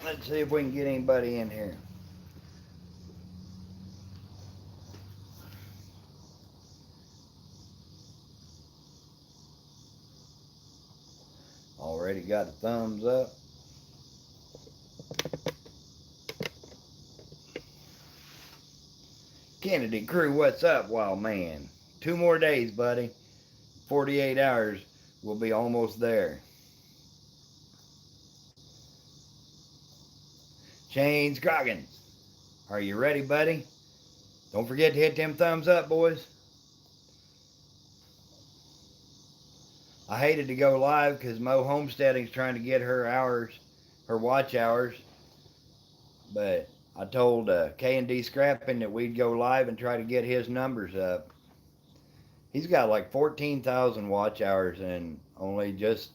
Let's see if we can get anybody in here. Already got a thumbs up. Kennedy crew, what's up, wild man? 2 more days, buddy. 48 hours, we'll be almost there. Shane Scroggins, are you ready, buddy? Don't forget to hit them thumbs up, boys. I hated to go live because Mo Homesteading's trying to get her hours, her watch hours. But I told K&D Scrapping that we'd go live and try to get his numbers up. He's got like 14,000 watch hours and only just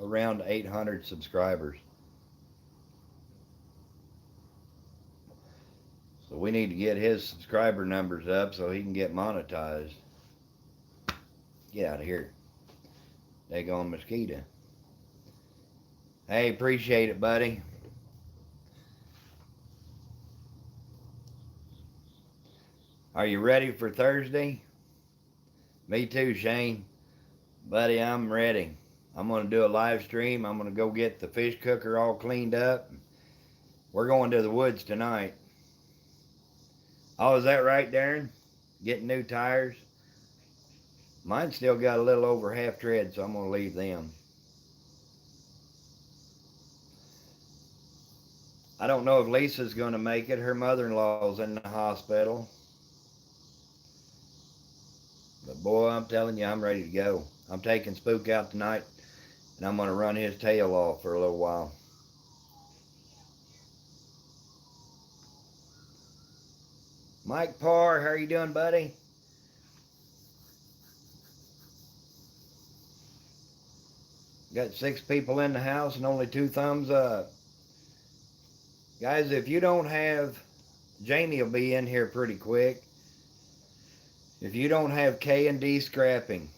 around 800 subscribers. So we need to get his subscriber numbers up so he can get monetized. Get out of here. Daggone mosquito. Hey, appreciate it, buddy. Are you ready for Thursday? Me too, Shane. Buddy, I'm ready. I'm going to do a live stream. I'm going to go get the fish cooker all cleaned up. We're going to the woods tonight. Oh, is that right, Darren? Getting new tires? Mine still got a little over half tread, so I'm going to leave them. I don't know if Lisa's going to make it. Her mother-in-law's in the hospital. But boy, I'm telling you, I'm ready to go. I'm taking Spook out tonight, and I'm going to run his tail off for a little while. Mike Parr, how are you doing, buddy? Got 6 people in the house and only 2 thumbs up. Guys, if you don't have, Jamie will be in here pretty quick. If you don't have K&D Scrapping,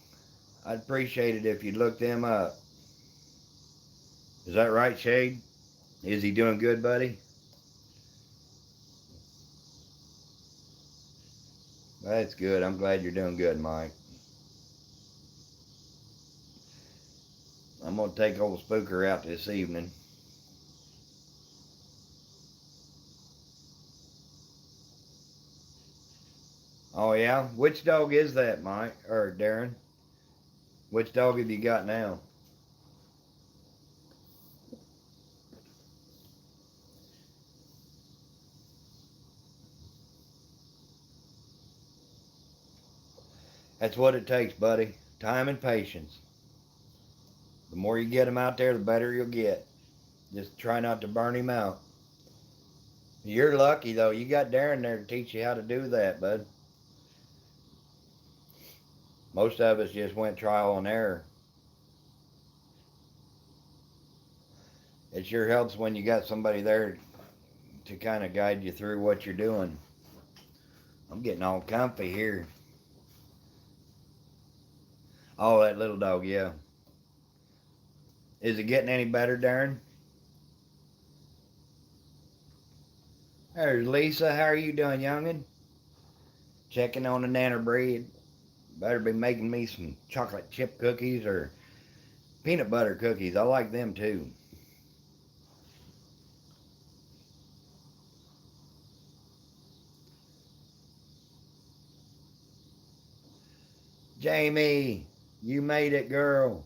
I'd appreciate it if you'd look them up. Is that right, Shade? Is he doing good, buddy? That's good. I'm glad you're doing good, Mike. I'm going to take old Spooker out this evening. Oh, yeah? Which dog is that, Mike? Or Darren? Which dog have you got now? That's what it takes, buddy. Time and patience. The more you get him out there, the better you'll get. Just try not to burn him out. You're lucky, though. You got Darren there to teach you how to do that, bud. Most of us just went trial and error. It sure helps when you got somebody there to kind of guide you through what you're doing. I'm getting all comfy here. Oh, that little dog, yeah. Is it getting any better, Darren? There's Lisa. How are you doing, youngin? Checking on the nanner breed. Better be making me some chocolate chip cookies or peanut butter cookies. I like them too. Jamie, you made it, girl.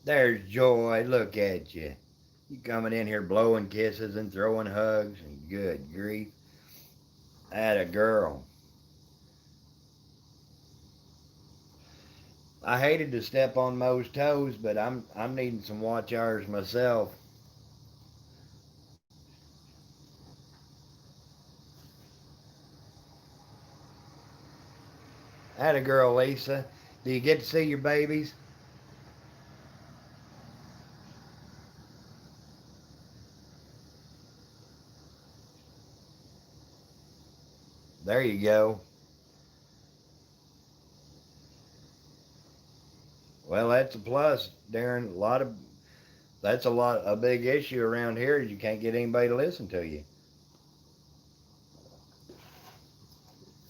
There's Joy. Look at you. You coming in here blowing kisses and throwing hugs, and good grief. Atta girl. I hated to step on Mo's toes, but I'm needing some watch hours myself. Atta girl, Lisa. Do you get to see your babies? There you go. Well, that's a plus, Darren. A big issue around here is you can't get anybody to listen to you.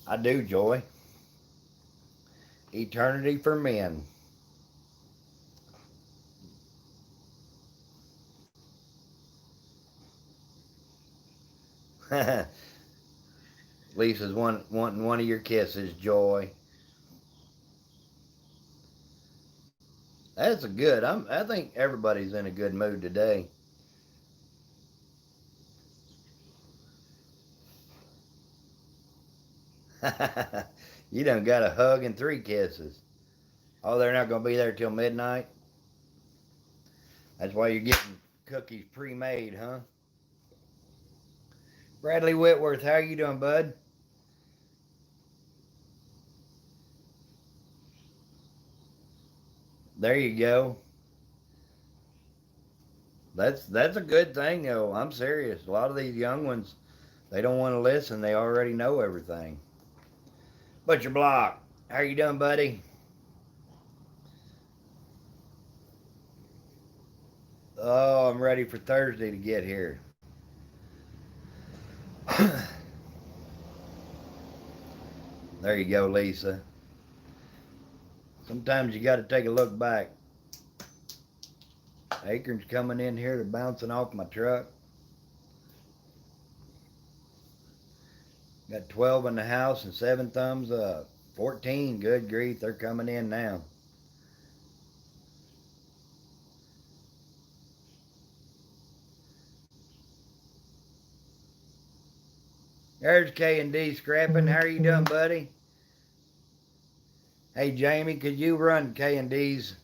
I do, Joy. Eternity for men. Lisa's wanting one of your kisses, Joy. That's a good. I think everybody's in a good mood today. You done got a hug and 3 kisses. Oh, they're not going to be there till midnight? That's why you're getting cookies pre-made, huh? Bradley Whitworth, how are you doing, bud? There you go. That's a good thing, though. I'm serious. A lot of these young ones, they don't want to listen. They already know everything. Butcher Block, how you doing, buddy? Oh, I'm ready for Thursday to get here. There you go, Lisa. Sometimes you got to take a look back. Acorns coming in here, they're bouncing off my truck. Got 12 in the house and 7 thumbs up. 14, good grief, they're coming in now. There's K&D Scrapping. How are you doing, buddy? Hey, Jamie, could you run K&D's,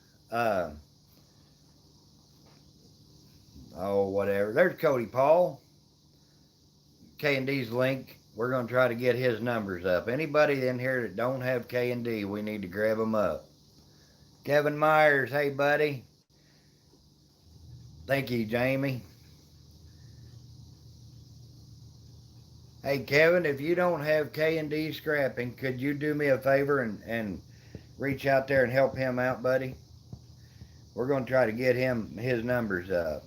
whatever. There's Cody Paul. K&D's link. We're going to try to get his numbers up. Anybody in here that don't have K&D, we need to grab them up. Kevin Myers, hey, buddy. Thank you, Jamie. Hey, Kevin, if you don't have K&D Scrapping, could you do me a favor and reach out there and help him out, buddy? We're going to try to get his numbers up.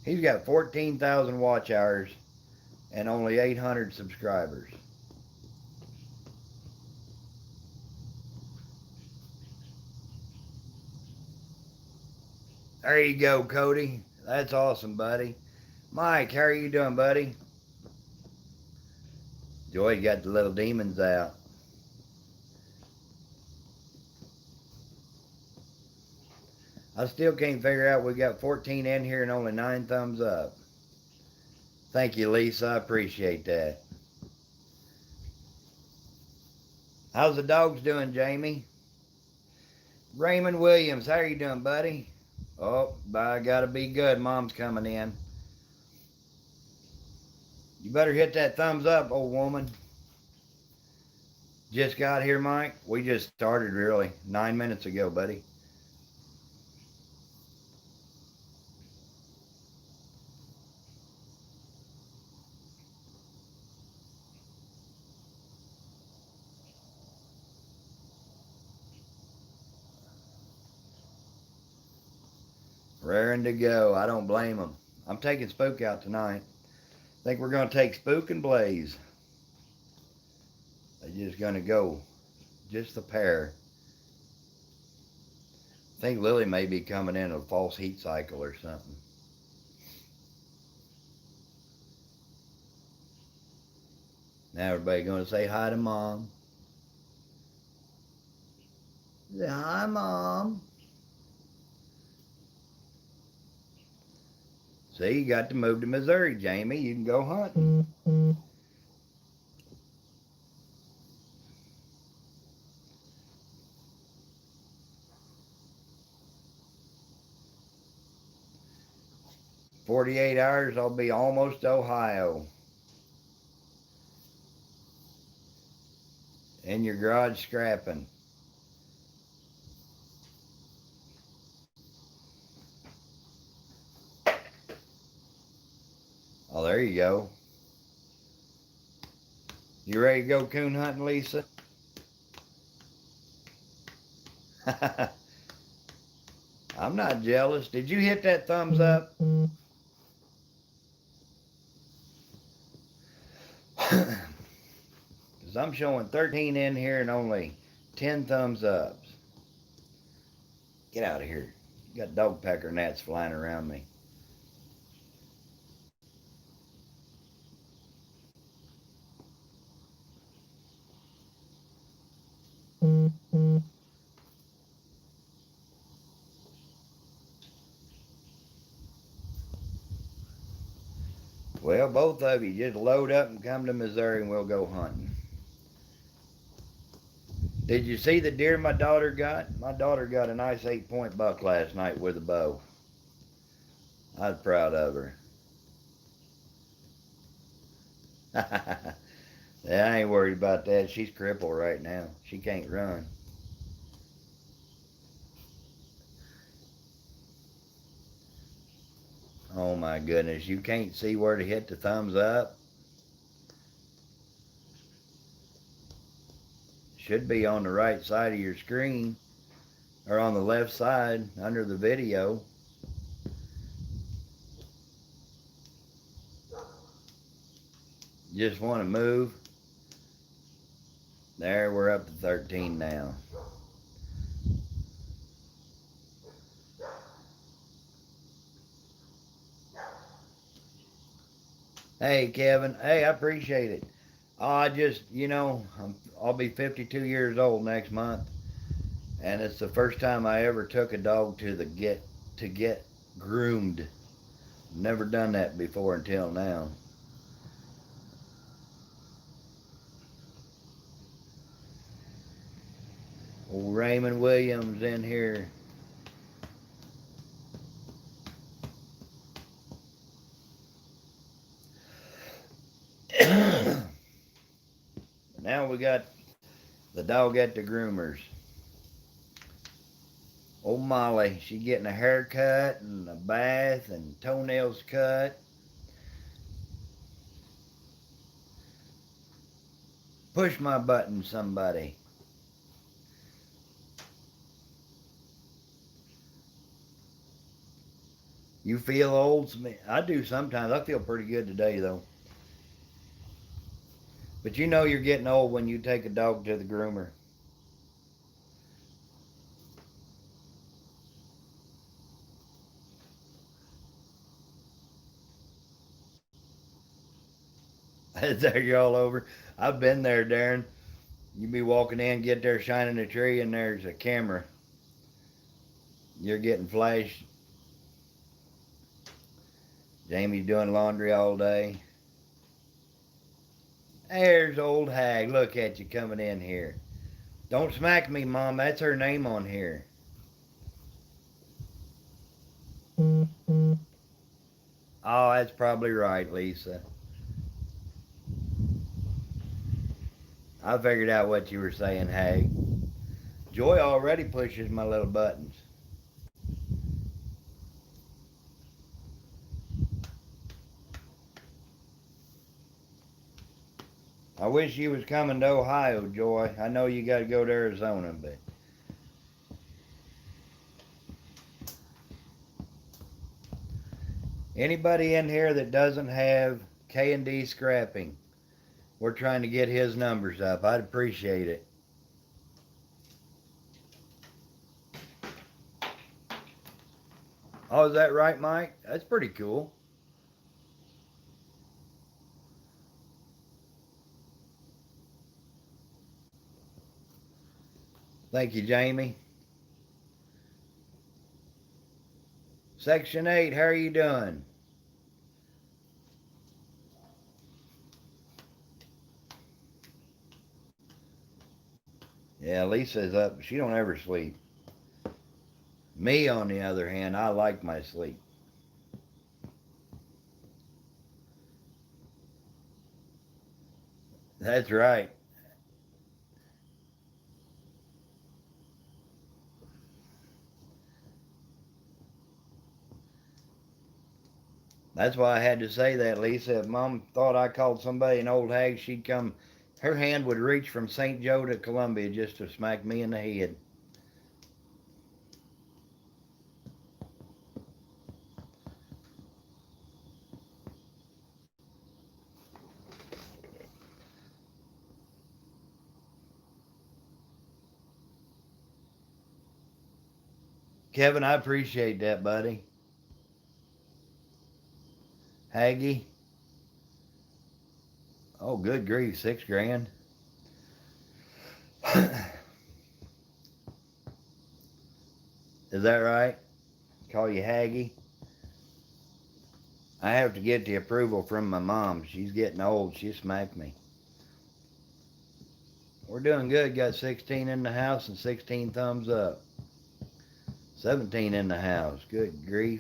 He's got 14,000 watch hours and only 800 subscribers. There you go, Cody. That's awesome, buddy. Mike, how are you doing, buddy? Joy got the little demons out. I still can't figure out we got 14 in here and only 9 thumbs up. Thank you, Lisa. I appreciate that. How's the dogs doing, Jamie? Raymond Williams, how are you doing, buddy? Oh, I gotta be good. Mom's coming in. You better hit that thumbs up, old woman. Just got here, Mike? We just started, really. 9 minutes ago, buddy. Raring to go. I don't blame them. I'm taking Spook out tonight. I think we're going to take Spook and Blaze. They're just going to go. Just the pair. I think Lily may be coming in a false heat cycle or something. Now everybody going to say hi to Mom. Say hi, Mom. See, you got to move to Missouri, Jamie. You can go hunting. 48 hours, I'll be almost Ohio. In your garage scrapping. Oh, there you go. You ready to go coon hunting, Lisa? I'm not jealous. Did you hit that thumbs up? 'Cause I'm showing 13 in here and only 10 thumbs ups. Get out of here. You got dog pecker gnats flying around me. Well, both of you just load up and come to Missouri and we'll go hunting. Did you see the deer my daughter got? My daughter got a nice 8-point buck last night with a bow. I was proud of her. Yeah, I ain't worried about that. She's crippled right now. She can't run. Oh my goodness, you can't see where to hit the thumbs up? Should be on the right side of your screen, or on the left side under the video. Just want to move. There, we're up to 13 now. Hey, Kevin. Hey, I appreciate it. I just, I'll be 52 years old next month, and it's the first time I ever took a dog to get groomed. Never done that before until now. Old Raymond Williams in here. Now we got the dog at the groomers. Old Molly, she getting a haircut and a bath and toenails cut. Push my button, somebody. You feel old? I do sometimes. I feel pretty good today, though. But you know you're getting old when you take a dog to the groomer. There you're all over. I've been there, Darren. You be walking in, get there shining a tree, and there's a camera. You're getting flashed. Jamie's doing laundry all day. There's old hag. Look at you coming in here. Don't smack me, Mom. That's her name on here. Oh, that's probably right, Lisa. I figured out what you were saying, Hag. Joy already pushes my little buttons. I wish you was coming to Ohio, Joy. I know you got to go to Arizona, but anybody in here that doesn't have K&D Scrapping, we're trying to get his numbers up. I'd appreciate it. Oh, is that right, Mike? That's pretty cool. Thank you, Jamie. Section 8, how are you doing? Yeah, Lisa's up. She don't ever sleep. Me, on the other hand, I like my sleep. That's right. That's why I had to say that, Lisa. If Mom thought I called somebody an old hag, she'd come. Her hand would reach from St. Joe to Columbia just to smack me in the head. Kevin, I appreciate that, buddy. Haggy. Oh, good grief, 6 grand. Is that right? Call you Haggy? I have to get the approval from my mom. She's getting old. She smacked me. We're doing good. Got 16 in the house and 16 thumbs up. 17 in the house. Good grief.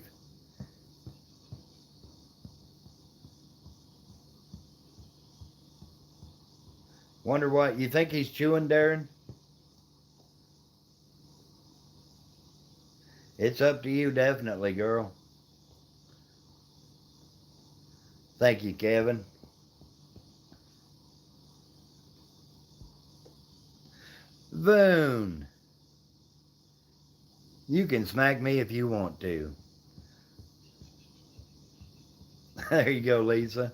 Wonder what, you think he's chewing, Darren? It's up to you, definitely, girl. Thank you, Kevin. Voon. You can smack me if you want to. There you go, Lisa.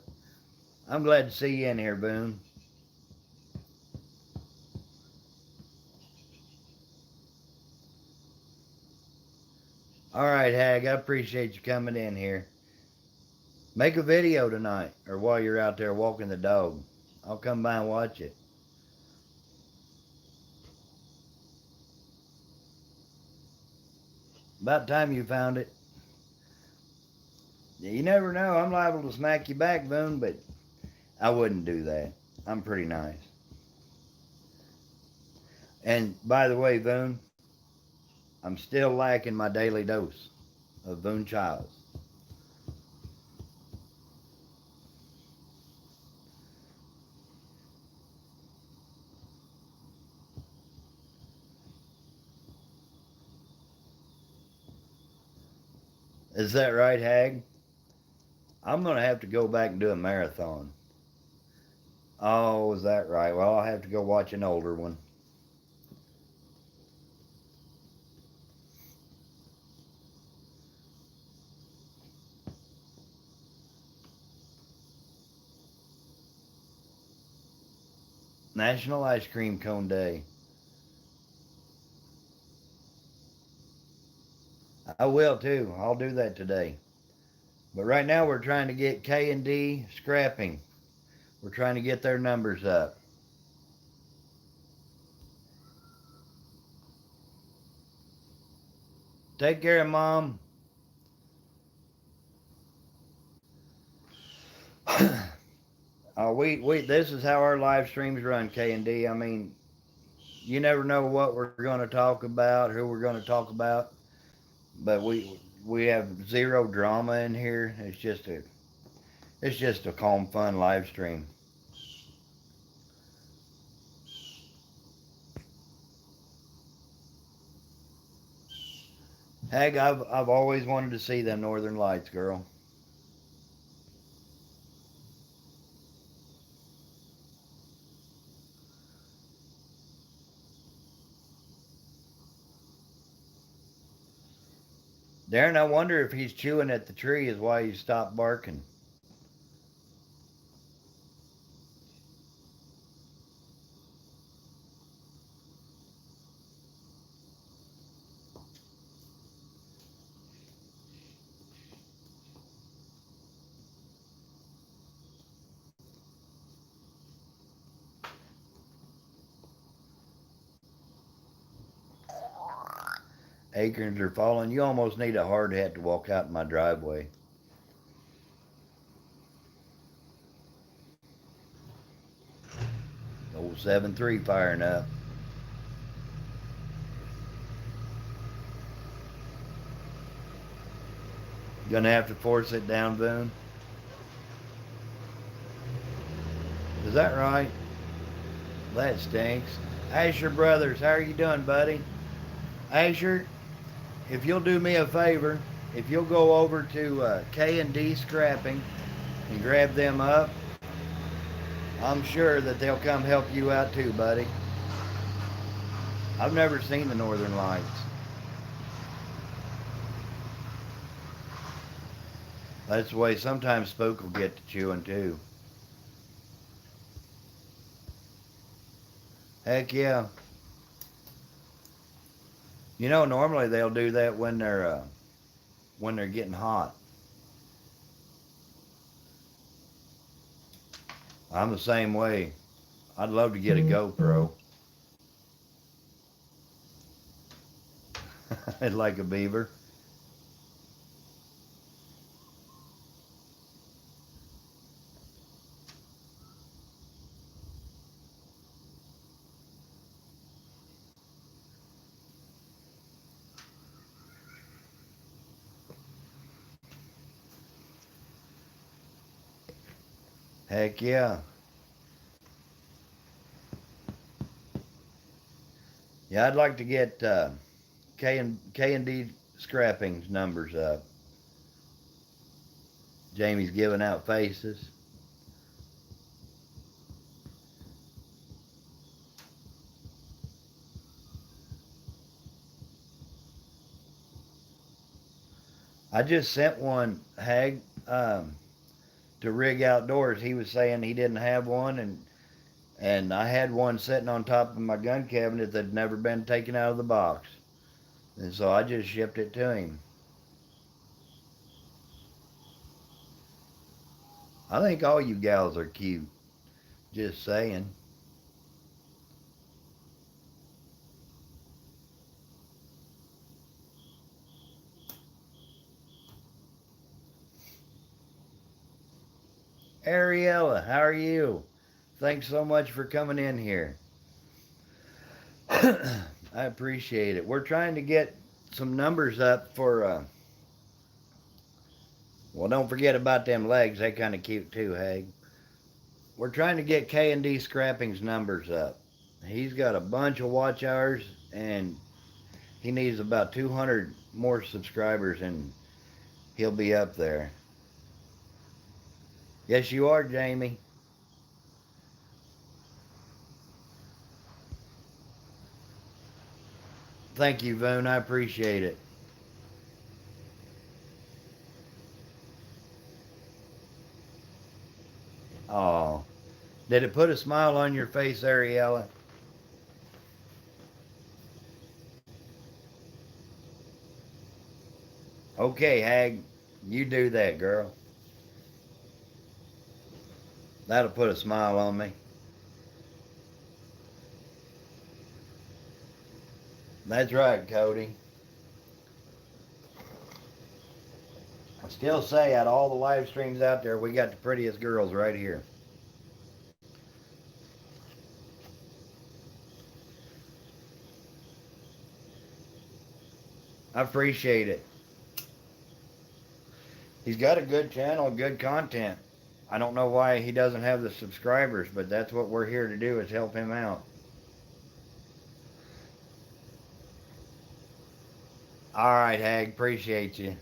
I'm glad to see you in here, Boone. All right, Hag, I appreciate you coming in here. Make a video tonight or while you're out there walking the dog. I'll come by and watch it. About time you found it. You never know. I'm liable to smack you back, Boone, but I wouldn't do that. I'm pretty nice. And by the way, Boone, I'm still lacking my daily dose of Boone Childs. Is that right, Hag? I'm going to have to go back and do a marathon. Oh, is that right? Well, I'll have to go watch an older one. National Ice Cream Cone Day. I will too. I'll do that today. But right now we're trying to get K&D Scrapping. We're trying to get their numbers up. Take care of Mom. This is how our live streams run, K&D. I mean, you never know what we're going to talk about, who we're going to talk about, but we have zero drama in here. It's just a calm, fun live stream. Heck, I've always wanted to see them Northern Lights, girl. Darren, I wonder if he's chewing at the tree is why he stopped barking. Acorns are falling. You almost need a hard hat to walk out in my driveway. Old 7-3 firing up. Gonna have to force it down, Boone. Is that right? That stinks. Asher Brothers, how are you doing, buddy? Asher, if you'll do me a favor, if you'll go over to K&D Scrapping and grab them up, I'm sure that they'll come help you out too, buddy. I've never seen the Northern Lights. That's the way sometimes Spook will get to chewing too. Heck yeah. You know, normally they'll do that when they're getting hot. I'm the same way. I'd love to get a GoPro. Like a beaver. Heck yeah. Yeah, I'd like to get K&D Scrapping's numbers up. Jamie's giving out faces. I just sent one, Hag, to Rig Outdoors. He was saying he didn't have one, and I had one sitting on top of my gun cabinet that had never been taken out of the box. And so I just shipped it to him. I think all you gals are cute. Just saying. Ariella, how are you? Thanks so much for coming in here. I appreciate it. We're trying to get some numbers up for, well, don't forget about them legs. They're kind of cute too, Hag. We're trying to get K&D Scrapping's numbers up. He's got a bunch of watch hours, and he needs about 200 more subscribers, and he'll be up there. Yes, you are, Jamie. Thank you, Voon. I appreciate it. Oh, did it put a smile on your face, Ariella? Okay, Hag, you do that, girl. That'll put a smile on me. That's right, Cody. I still say, out of all the live streams out there, we got the prettiest girls right here. I appreciate it. He's got a good channel, good content. I don't know why he doesn't have the subscribers, but that's what we're here to do, is help him out. All right, Hag, appreciate you.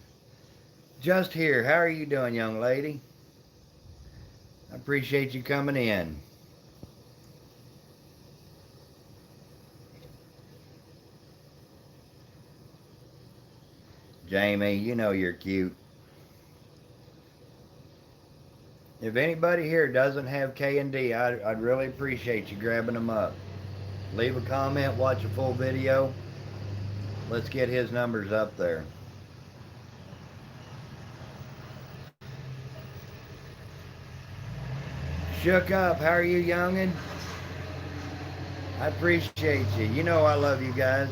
Just here, how are you doing, young lady? I appreciate you coming in. Jamie, you know you're cute. If anybody here doesn't have K&D, I'd really appreciate you grabbing them up. Leave a comment, watch a full video. Let's get his numbers up there. Shook up, how are you, youngin'? I appreciate you. You know I love you guys.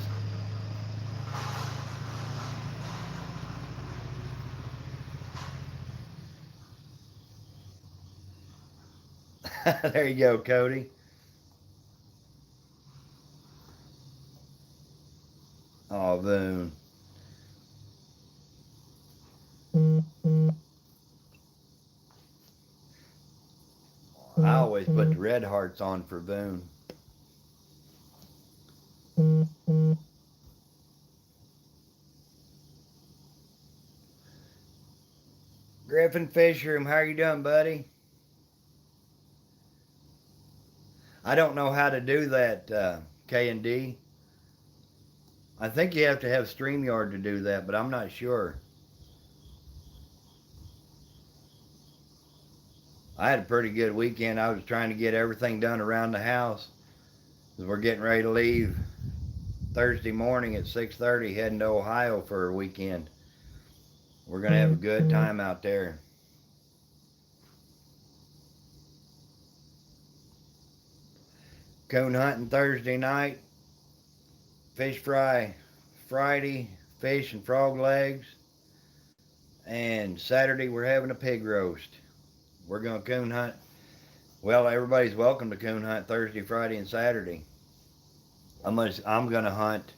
There you go, Cody. Oh, Boone. I always put the red hearts on for Boone. Griffin Fishroom, how are you doing, buddy? I don't know how to do that, K&D. I think you have to have StreamYard to do that, but I'm not sure. I had a pretty good weekend. I was trying to get everything done around the house, 'cause we're getting ready to leave. Thursday morning at 6:30 heading to Ohio for a weekend. We're going to have a good time out there. Coon hunting Thursday night. Fish fry Friday. Fish and frog legs. And Saturday we're having a pig roast. We're going to coon hunt. Well, everybody's welcome to coon hunt Thursday, Friday, and Saturday. I'm going to hunt.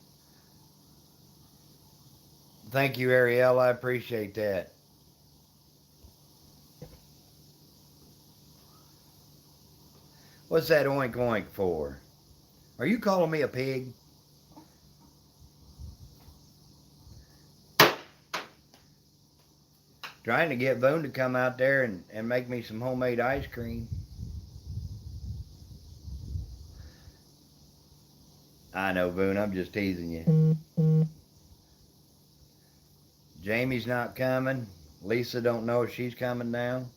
Thank you, Ariel. I appreciate that. What's that oink oink for? Are you calling me a pig? Trying to get Boone to come out there and make me some homemade ice cream. I know, Boone, I'm just teasing you. Jamie's not coming. Lisa don't know if she's coming down.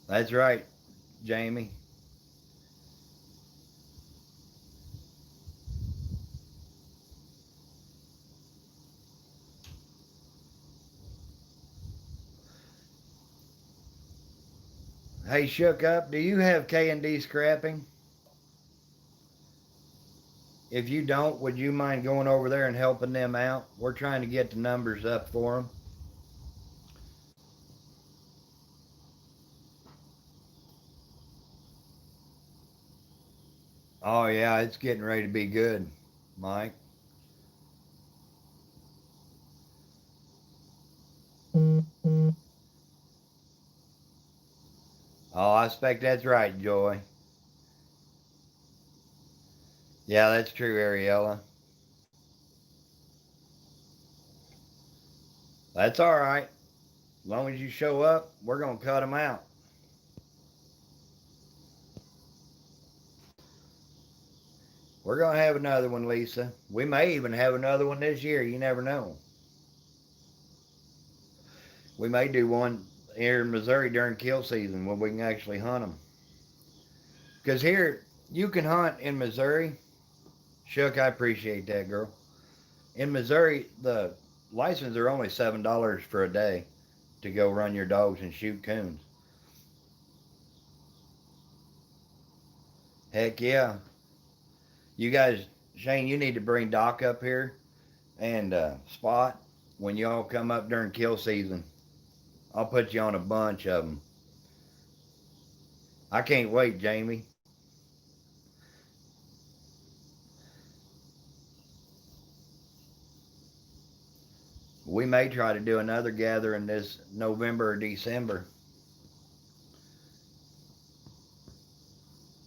That's right, Jamie. Hey, Shook Up, do you have K&D Scrapping? If you don't, would you mind going over there and helping them out? We're trying to get the numbers up for them. Oh, yeah, it's getting ready to be good, Mike. Oh, I expect that's right, Joy. Yeah, that's true, Ariella. That's all right. As long as you show up, we're going to cut them out. We're going to have another one, Lisa. We may even have another one this year. You never know. We may do one here in Missouri during kill season when we can actually hunt them. Because here, you can hunt in Missouri. Shook, I appreciate that, girl. In Missouri, the licenses are only $7 for a day to go run your dogs and shoot coons. Heck yeah. You guys, Shane, you need to bring Doc up here and Spot when y'all come up during kill season. I'll put you on a bunch of them. I can't wait, Jamie. We may try to do another gathering this November or December.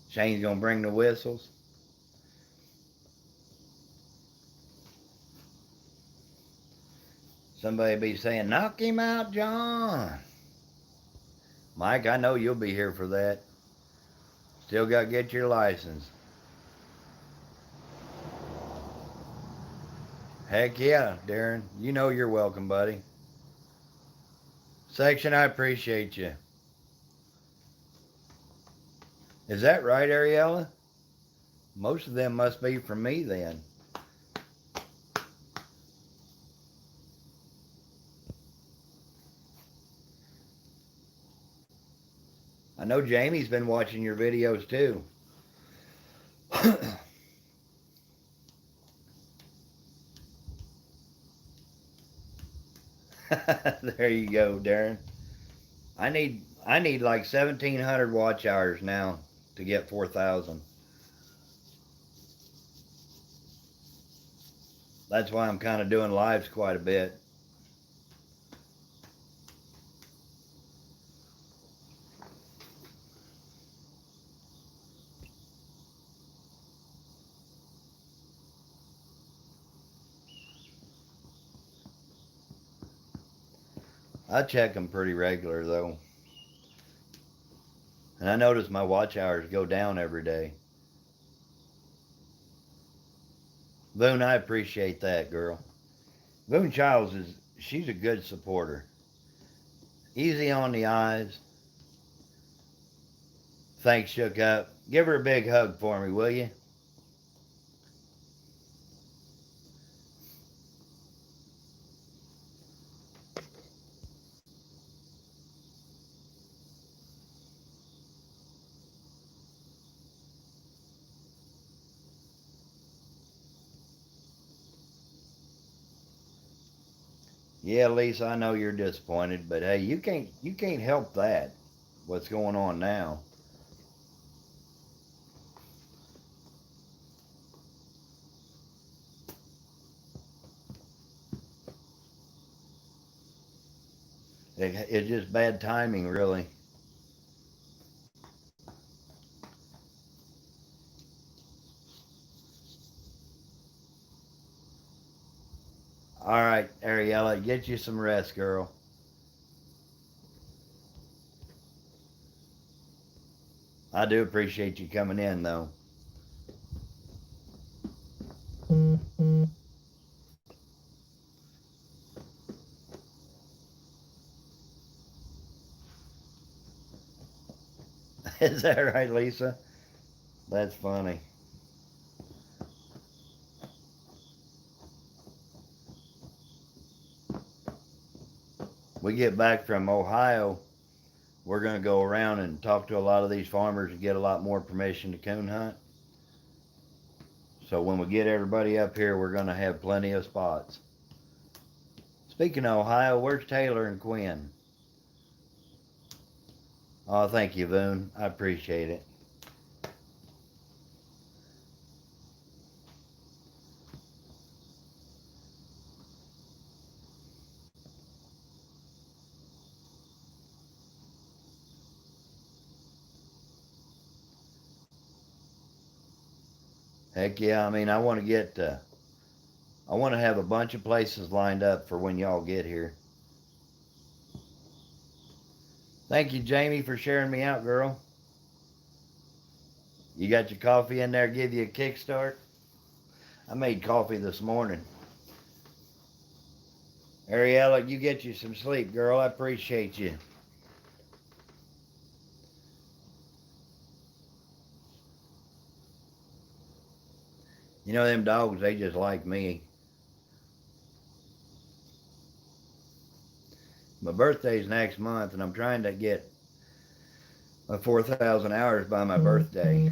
Shane's going to bring the whistles. Somebody be saying, knock him out, John. Mike, I know you'll be here for that. Still got to get your license. Heck yeah, Darren. You know you're welcome, buddy. Section, I appreciate you. Is that right, Ariella? Most of them must be from me then. I know Jamie's been watching your videos too. There you go, Darren. I need like 1,700 watch hours now to get 4,000. That's why I'm kind of doing lives quite a bit. I check them pretty regular though. And I notice my watch hours go down every day. Boone, I appreciate that, girl. Boone Childs she's a good supporter. Easy on the eyes. Thanks, Shook Up. Give her a big hug for me, will you? Yeah, Lisa, I know you're disappointed, but hey, you can't help that. What's going on now? It's just bad timing, really. All right, Ariella, get you some rest, girl. I do appreciate you coming in, though. Is that right, Lisa? That's funny. We get back from Ohio, we're going to go around and talk to a lot of these farmers and get a lot more permission to coon hunt. So when we get everybody up here, we're going to have plenty of spots. Speaking of Ohio, where's Taylor and Quinn? Oh, thank you, Boone. I appreciate it. Heck yeah, I mean, I want to have a bunch of places lined up for when y'all get here. Thank you, Jamie, for sharing me out, girl. You got your coffee in there, give you a kickstart? I made coffee this morning. Ariella, you get you some sleep, girl. I appreciate you. You know, them dogs, they just like me. My birthday's next month, and I'm trying to get my 4,000 hours by my birthday.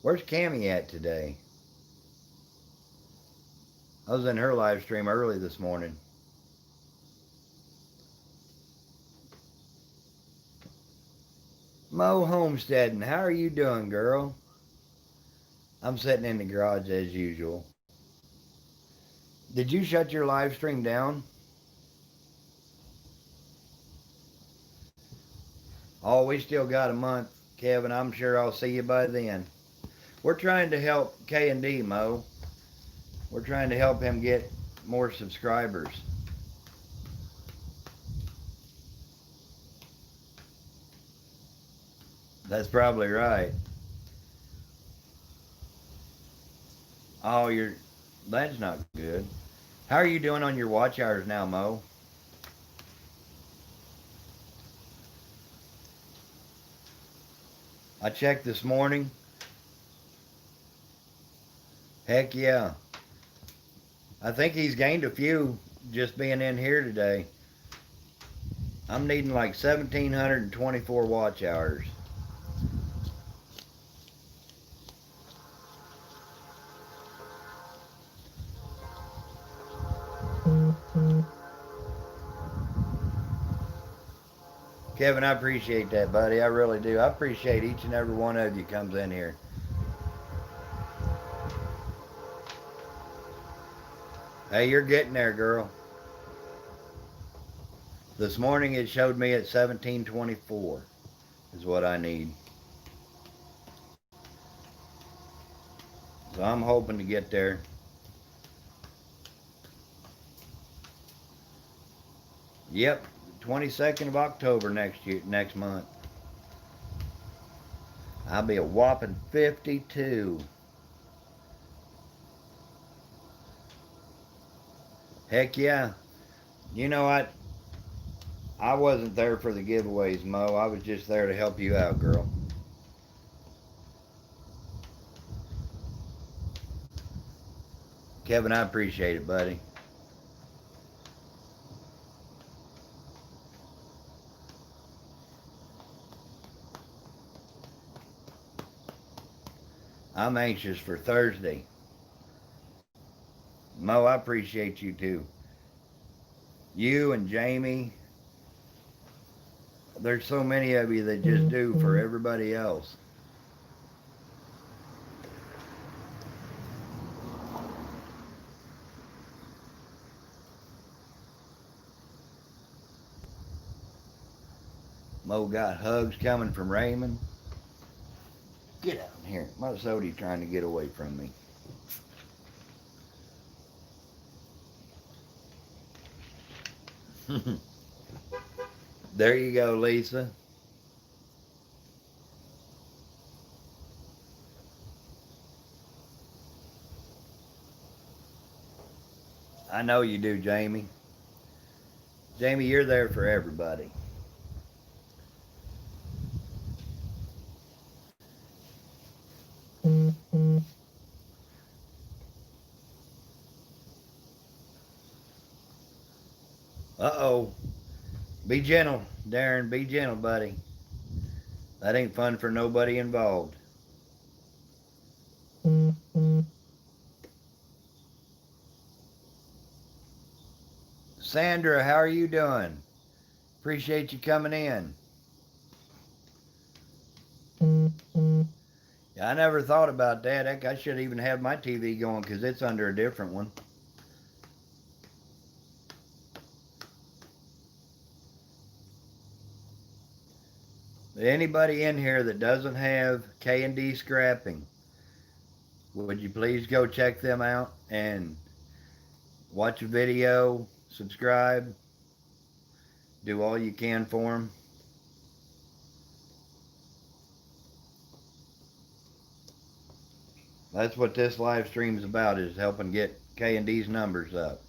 Where's Cammy at today? I was in her live stream early this morning. Mo Homesteading, how are you doing, girl? I'm sitting in the garage as usual. Did you shut your live stream down? Oh, we still got a month, Kevin. I'm sure I'll see you by then. We're trying to help K&D, Mo. We're trying to help him get more subscribers. That's probably right. Oh, that's not good. How are you doing on your watch hours now, Mo? I checked this morning. Heck yeah. I think he's gained a few just being in here today. I'm needing like 1,724 watch hours. Kevin, I appreciate that, buddy. I really do. I appreciate each and every one of you comes in here. Hey, you're getting there, girl. This morning it showed me at 1724 is what I need. So I'm hoping to get there. Yep, 22nd of October next month. I'll be a whopping 52. Heck yeah. You know what? I wasn't there for the giveaways, Mo. I was just there to help you out, girl. Kevin, I appreciate it, buddy. I'm anxious for Thursday. Mo, I appreciate you too. You and Jamie. There's so many of you that just do for everybody else. Mo got hugs coming from Raymond. Get out here. My Sodie's trying to get away from me. There you go, Lisa. I know you do, Jamie. Jamie, you're there for everybody. Uh-oh. Be gentle, Darren. Be gentle, buddy. That ain't fun for nobody involved. Sandra, how are you doing? Appreciate you coming in. Yeah, I never thought about that. Heck, I should even have my TV going because it's under a different one. Anybody in here that doesn't have K&D Scrapping, would you please go check them out and watch a video, subscribe, do all you can for them. That's what this live stream is about, is helping get K&D's numbers up.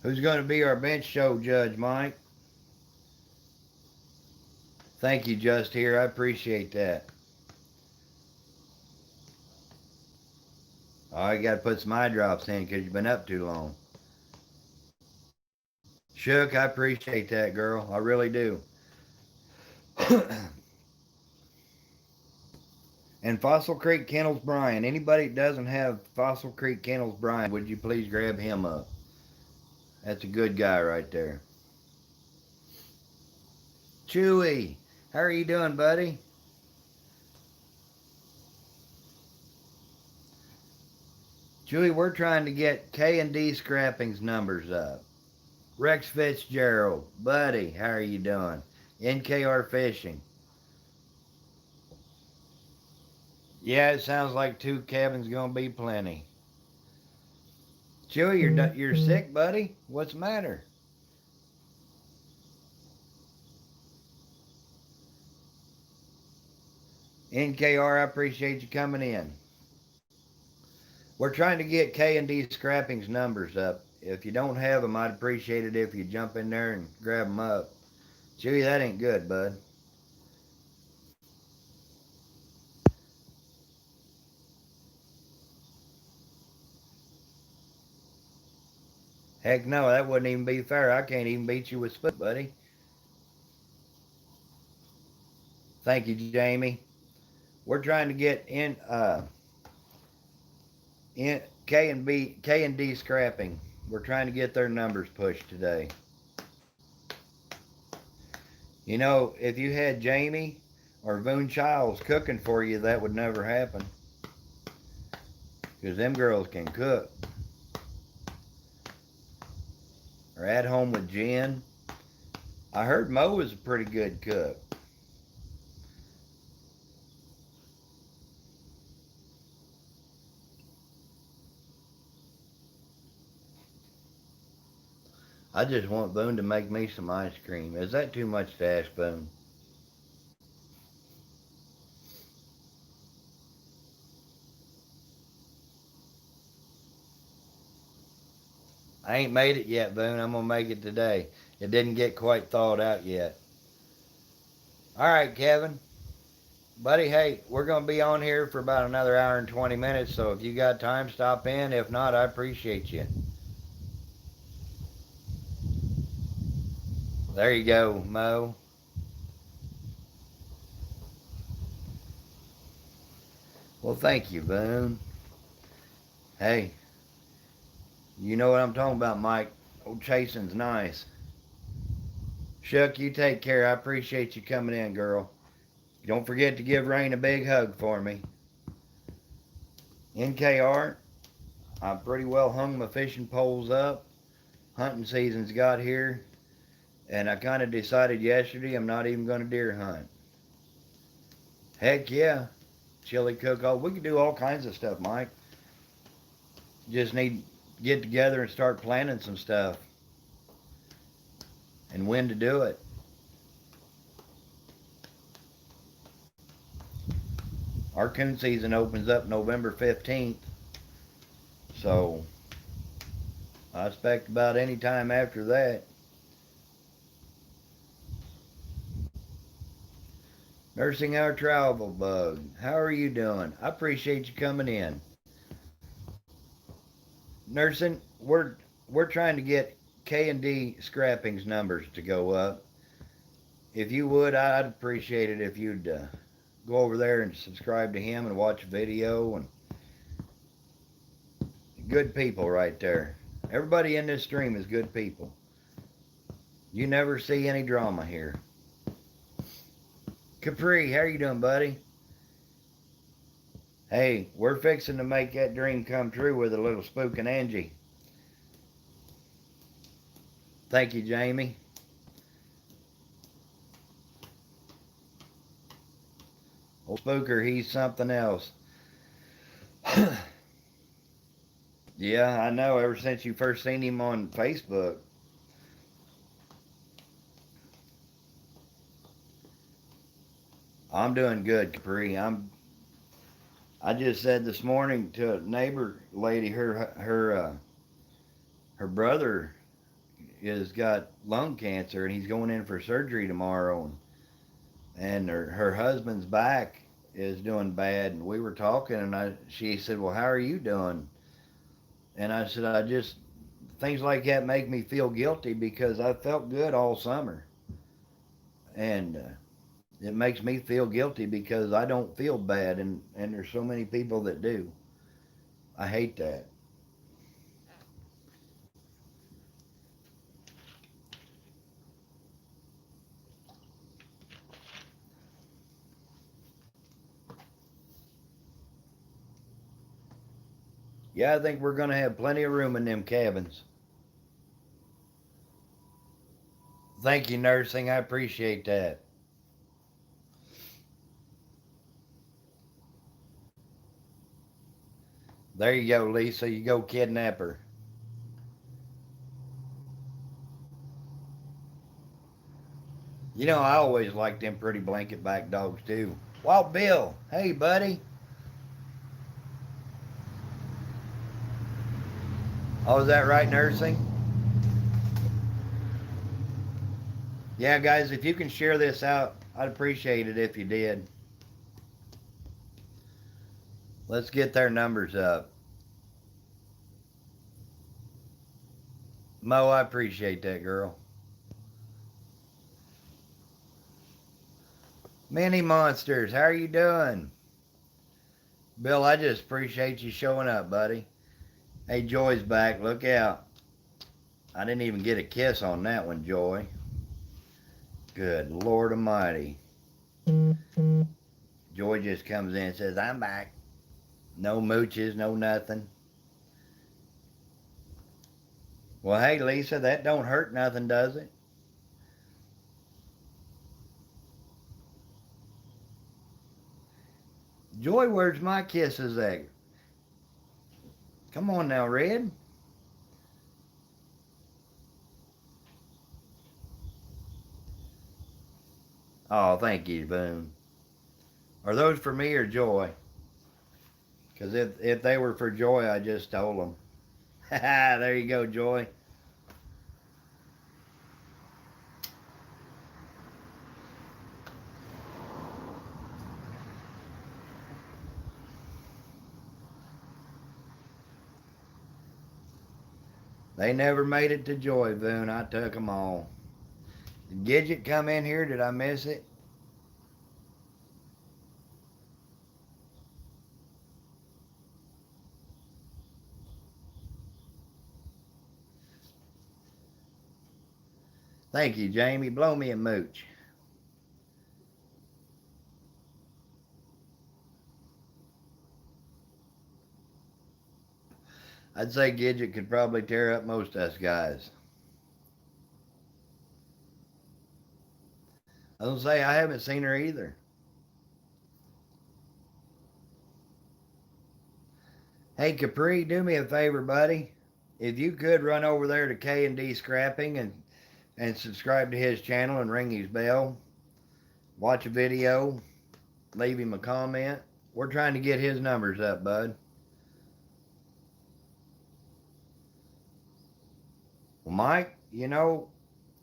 Who's going to be our bench show judge, Mike? Thank you, Just Here. I appreciate that. Oh, you got to put some eye drops in because you've been up too long. Shook, I appreciate that, girl. I really do. And Fossil Creek Kennels Brian. Anybody that doesn't have Fossil Creek Kennels Brian, would you please grab him up? That's a good guy right there. Chewy, how are you doing, buddy? Chewy, we're trying to get K&D Scrapping's numbers up. Rex Fitzgerald, buddy, how are you doing? NKR Fishing. Yeah, it sounds like 2 cabins gonna be plenty. Chewy, you're sick, buddy? What's the matter? NKR, I appreciate you coming in. We're trying to get K&D Scrapping's numbers up. If you don't have them, I'd appreciate it if you jump in there and grab them up. Chewy, that ain't good, bud. Heck no, that wouldn't even be fair. I can't even beat you with spoon, buddy. Thank you, Jamie. We're trying to get in K&D Scrapping. We're trying to get their numbers pushed today. You know, if you had Jamie or Boone Childs cooking for you, that would never happen. Because them girls can cook. Or at home with Jen. I heard Mo was a pretty good cook. I just want Boone to make me some ice cream. Is that too much to ask, Boone? I ain't made it yet, Boone. I'm going to make it today. It didn't get quite thawed out yet. All right, Kevin. Buddy, hey, we're going to be on here for about another hour and 20 minutes, so if you got time, stop in. If not, I appreciate you. There you go, Mo. Well, thank you, Boone. Hey, you know what I'm talking about, Mike. Old chasing's nice. Shuck, you take care. I appreciate you coming in, girl. Don't forget to give Rain a big hug for me. NKR, I pretty well hung my fishing poles up. Hunting season's got here. And I kind of decided yesterday I'm not even going to deer hunt. Heck yeah. Chili cook-off. We could do all kinds of stuff, Mike. Just need to get together and start planning some stuff. And when to do it. Our coon season opens up November 15th. So I expect about any time after that. Nursing our travel bug. How are you doing? I appreciate you coming in. Nursing, we're trying to get K&D Scrapping's numbers to go up. If you would, I'd appreciate it if you'd go over there and subscribe to him and watch a video. And good people right there. Everybody in this stream is good people. You never see any drama here. Capri, how you doing, buddy? Hey, we're fixing to make that dream come true with a little spook and Angie. Thank you, Jamie. Old Spooker, he's something else. Yeah, I know. Ever since you first seen him on Facebook. I'm doing good, Capri. I just said this morning to a neighbor lady, her brother is got lung cancer and he's going in for surgery tomorrow, and her husband's back is doing bad. And we were talking, and she said, "Well, how are you doing?" And I said, "I just things like that make me feel guilty because I felt good all summer, and it makes me feel guilty because I don't feel bad, and there's so many people that do. I hate that." Yeah, I think we're going to have plenty of room in them cabins. Thank you, nursing. I appreciate that. There you go, Lisa. You go kidnap her. You know, I always liked them pretty blanket back dogs, too. Walt Bill. Hey, buddy. Oh, is that right, nursing? Yeah, guys, if you can share this out, I'd appreciate it if you did. Let's get their numbers up. Mo, I appreciate that, girl. Mini Monsters, how are you doing? Bill, I just appreciate you showing up, buddy. Hey, Joy's back. Look out. I didn't even get a kiss on that one, Joy. Good Lord Almighty. Joy just comes in and says, I'm back. No mooches, no nothing. Well, hey, Lisa, that don't hurt nothing, does it? Joy, where's my kisses at? Come on now, Red. Oh, thank you, Boone. Are those for me or Joy? Because if they were for Joy, I just stole them. There you go, Joy. They never made it to Joy, Boone. I took them all. Did Gidget come in here? Did I miss it? Thank you, Jamie. Blow me a mooch. I'd say Gidget could probably tear up most of us guys. I was gonna say I haven't seen her either. Hey Capri, do me a favor, buddy. If you could run over there to K&D Scrapping and subscribe to his channel and ring his bell, watch a video, leave him a comment. We're trying to get his numbers up, bud. Well, Mike,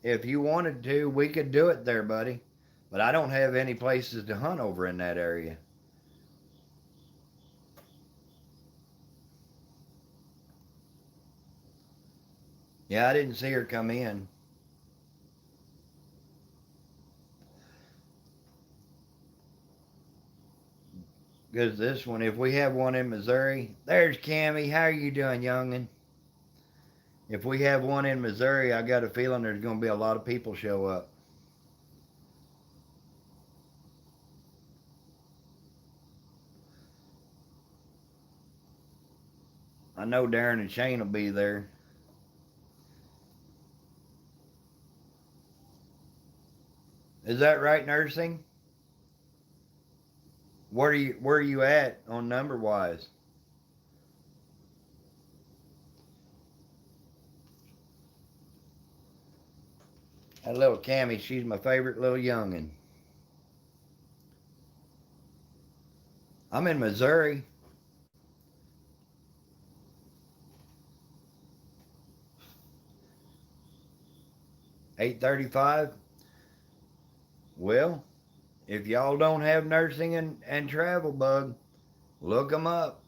if you wanted to, we could do it there, buddy. But I don't have any places to hunt over in that area. Yeah, I didn't see her come in. Because this one, if we have one in Missouri, there's Cammy. How are you doing, youngin'? If we have one in Missouri, I got a feeling there's going to be a lot of people show up. I know Darren and Shane will be there. Is that right, nursing? Where are you at on number wise? That little Cammy, she's my favorite little youngin'. I'm in Missouri. 8:35. Well, if y'all don't have nursing and travel bug, look them up.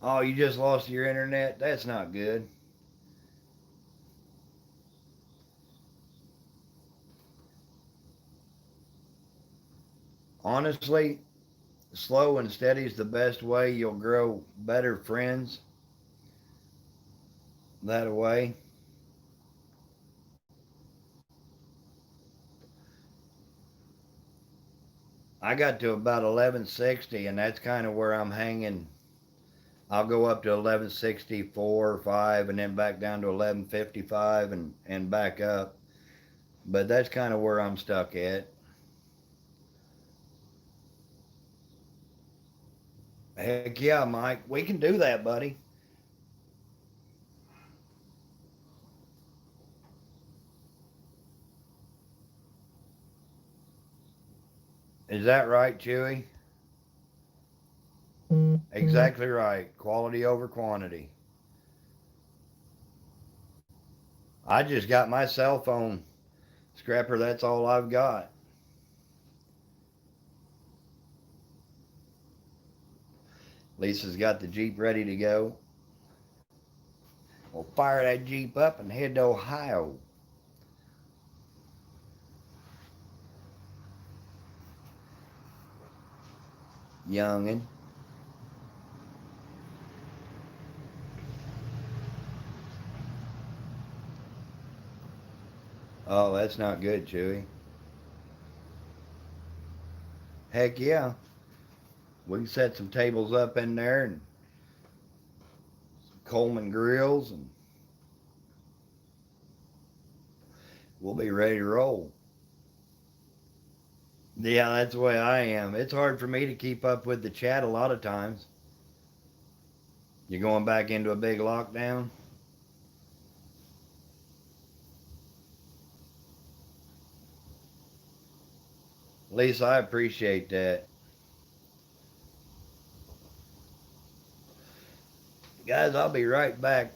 Oh, you just lost your internet? That's not good. Honestly, slow and steady is the best way. You'll grow better friends that way. I got to about 1160, and that's kind of where I'm hanging. I'll go up to 1164 or 5 and then back down to 1155 and back up. But that's kind of where I'm stuck at. Heck yeah, Mike. We can do that, buddy. Is that right, Chewy? Exactly right. Quality over quantity. I just got my cell phone scrapper. That's all I've got. Lisa's got the Jeep ready to go. We'll fire that Jeep up and head to Ohio. Youngin'. Oh, that's not good, Chewy. Heck yeah. We can set some tables up in there and Coleman grills, and we'll be ready to roll. Yeah, that's the way I am. It's hard for me to keep up with the chat a lot of times. You're going back into a big lockdown? Lisa, I appreciate that. Guys, I'll be right back.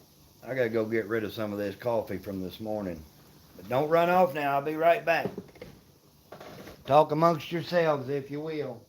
I gotta go get rid of some of this coffee from this morning. But don't run off now. I'll be right back. Talk amongst yourselves, if you will.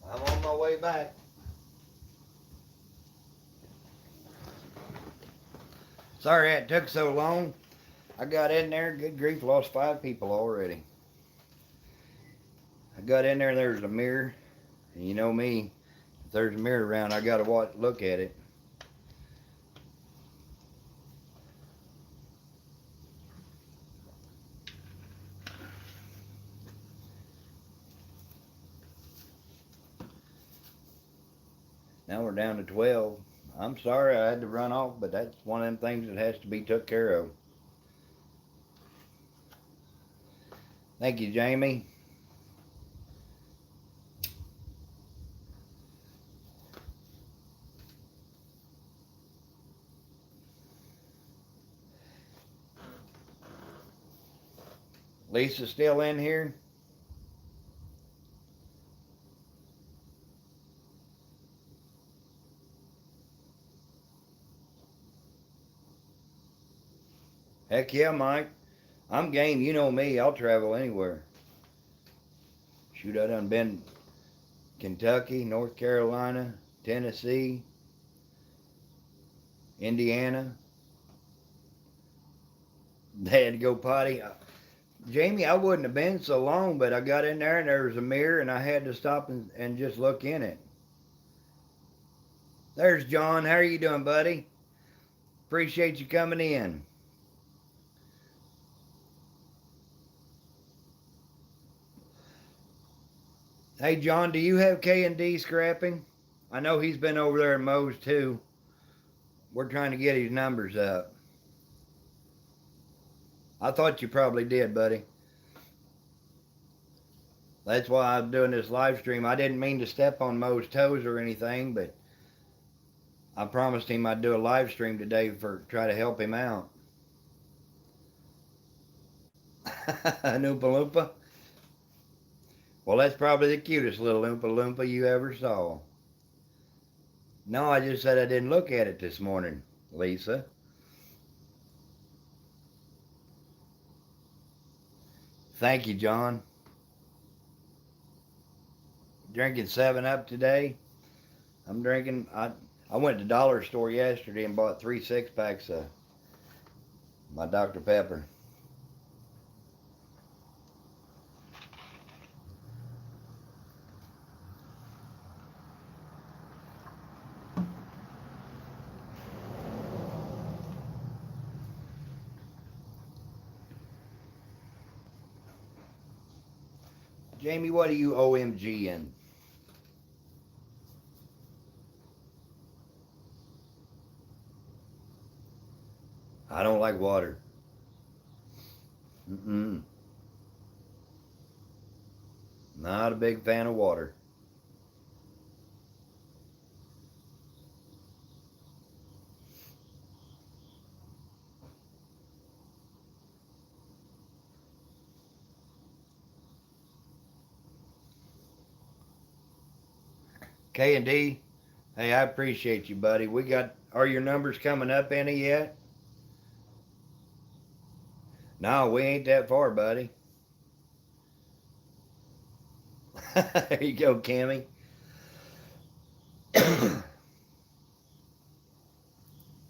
I'm on my way back. Sorry it took so long. I got in there, good grief, lost 5 people already. I got in there and there's a mirror. And you know me, if there's a mirror around, I gotta look at it. Now we're down to 12. I'm sorry I had to run off, but that's one of them things that has to be took care of. Thank you, Jamie. Lisa's still in here? Heck yeah, Mike. I'm game. You know me. I'll travel anywhere. Shoot, I done been Kentucky, North Carolina, Tennessee, Indiana. They had to go potty. Jamie, I wouldn't have been so long, but I got in there and there was a mirror and I had to stop and just look in it. There's John. How are you doing, buddy? Appreciate you coming in. Hey, John, do you have K&D Scrapping? I know he's been over there in Moe's too. We're trying to get his numbers up. I thought you probably did, buddy. That's why I'm doing this live stream. I didn't mean to step on Moe's toes or anything, but I promised him I'd do a live stream today for try to help him out. An Oompa Loompa? Well, that's probably the cutest little Oompa Loompa you ever saw. No, I just said I didn't look at it this morning, Lisa. Thank you, John. Drinking 7-Up today. I'm drinking. I went to the dollar store yesterday and bought 3 6-packs of my Dr. Pepper. Jamie, what are you OMG in? I don't like water. Mm-mm. Not a big fan of water. K&D, hey, I appreciate you, buddy. Are your numbers coming up any yet? No, we ain't that far, buddy. There you go, Cammy.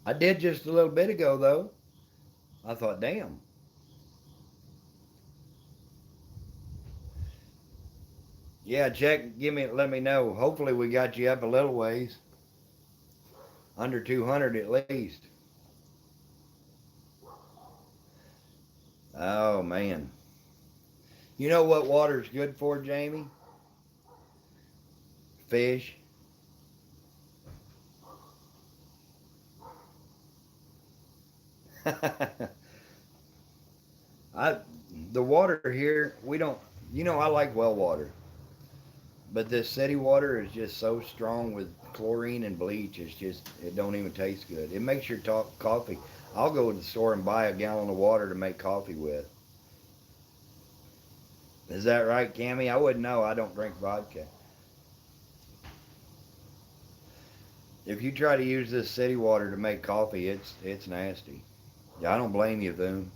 I did just a little bit ago, though. I thought, damn. Yeah, check. Let me know. Hopefully, we got you up a little ways, under 200 at least. Oh man, you know what water's good for, Jamie? Fish. I the water here, we don't. I like well water, but this city water is just so strong with chlorine and bleach. It don't even taste good. It makes your coffee. I'll go to the store and buy a gallon of water to make coffee with. Is that right, Cammy? I wouldn't know. I don't drink vodka. If you try to use this city water to make coffee, it's nasty. Yeah, I don't blame you, Boone.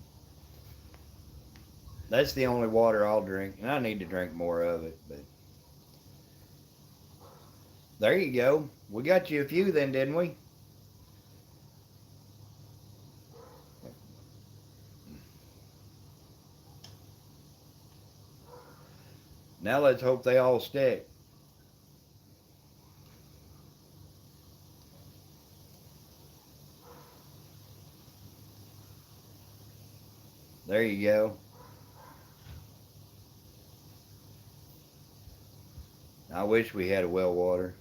That's the only water I'll drink, and I need to drink more of it. But there you go. We got you a few then, didn't we? Now let's hope they all stick. There you go. I wish we had a well water.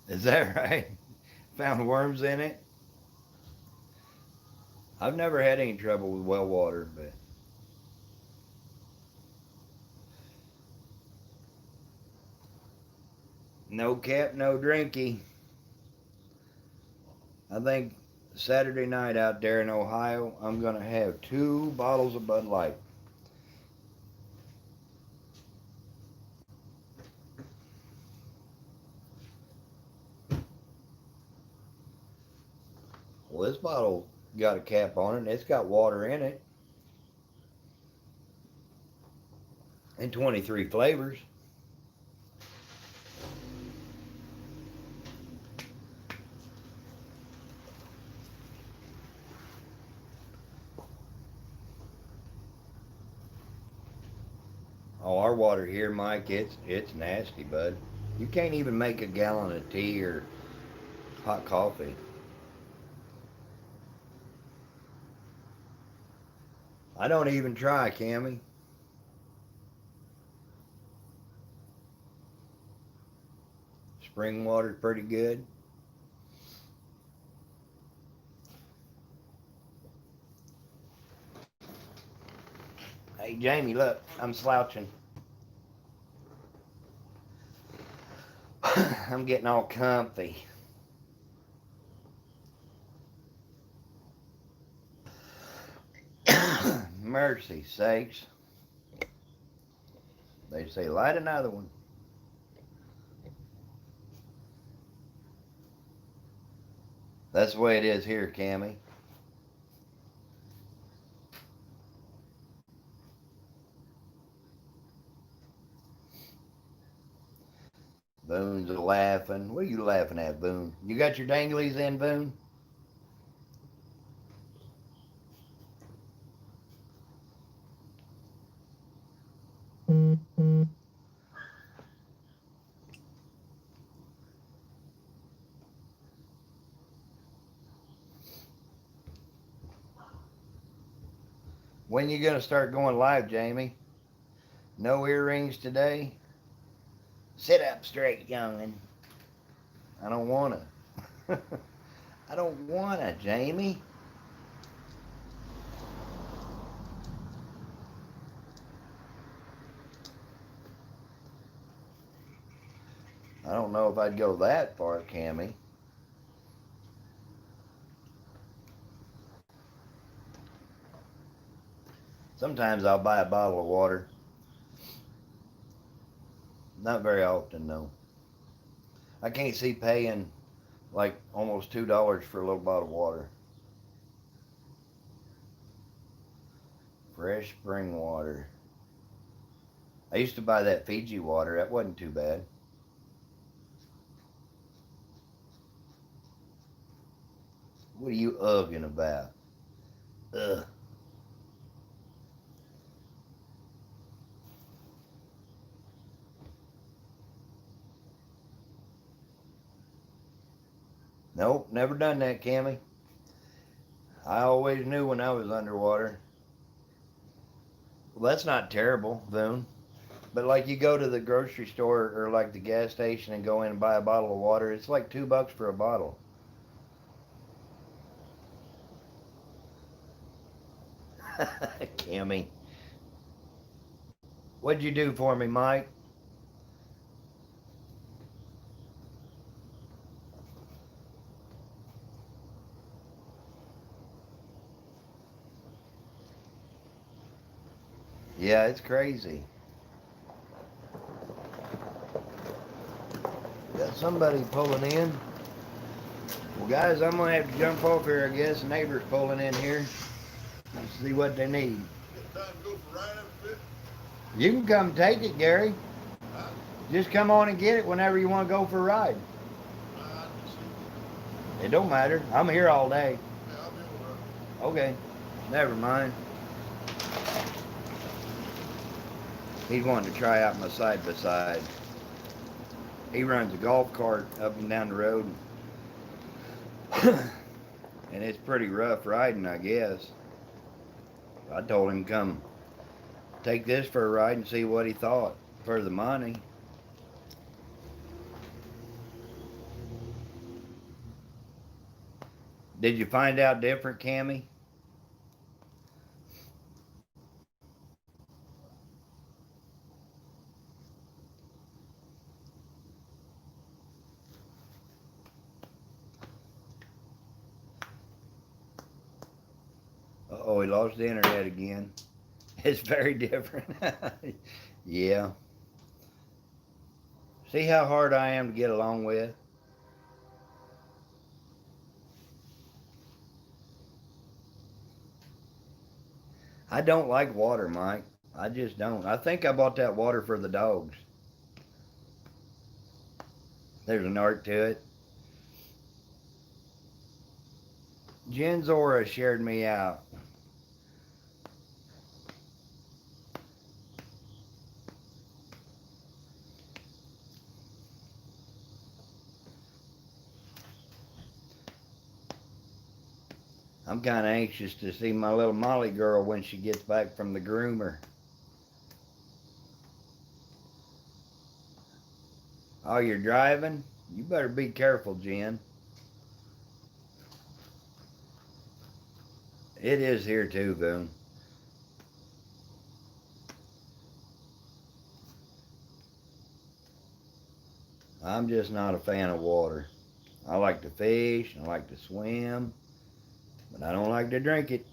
Is that right? Found worms in it? I've never had any trouble with well water, but no cap, no drinky. I think Saturday night out there in Ohio, I'm going to have 2 bottles of Bud Light. Well, this bottle got a cap on it, and it's got water in it, and 23 flavors. Oh, our water here, Mike, it's nasty, bud. You can't even make a gallon of tea or hot coffee. I don't even try, Cammy. Spring water's pretty good. Hey, Jamie, look, I'm slouching. I'm getting all comfy. Mercy sakes. They say, light another one. That's the way it is here, Cammy. Boone's laughing. What are you laughing at, Boone? You got your danglies in, Boone? When you gonna start going live, Jamie? No earrings today? Sit up straight, youngin'. I don't wanna. I don't wanna, Jamie. I don't know if I'd go that far, Cammy. Sometimes I'll buy a bottle of water. Not very often, though. I can't see paying like almost $2 for a little bottle of water. Fresh spring water. I used to buy that Fiji water. That wasn't too bad. What are you ugging about? Ugh. Nope, never done that, Cammy. I always knew when I was underwater. Well, that's not terrible, Boone. But like you go to the grocery store or like the gas station and go in and buy a bottle of water, it's like $2 for a bottle. Cammy. What'd you do for me, Mike? Yeah, it's crazy. Got somebody pulling in. Well, guys, I'm going to have to jump off here, I guess. The neighbor's pulling in here. Let's see what they need. You can come take it, Gary. Just come on and get it whenever you want to go for a ride. It don't matter. I'm here all day. Okay. Never mind. He's wanting to try out my side-by-side. He runs a golf cart up and down the road. And it's pretty rough riding, I guess. I told him come take this for a ride and see what he thought for the money. Did you find out different, Cammy? Uh-oh, he lost the internet again. It's very different. Yeah. See how hard I am to get along with? I don't like water, Mike. I just don't. I think I bought that water for the dogs. There's an art to it. Jen Zora shared me out. I'm kind of anxious to see my little Molly girl when she gets back from the groomer. Oh, you're driving? You better be careful, Jen. It is here too, Boone. I'm just not a fan of water. I like to fish, I like to swim, but I don't like to drink it.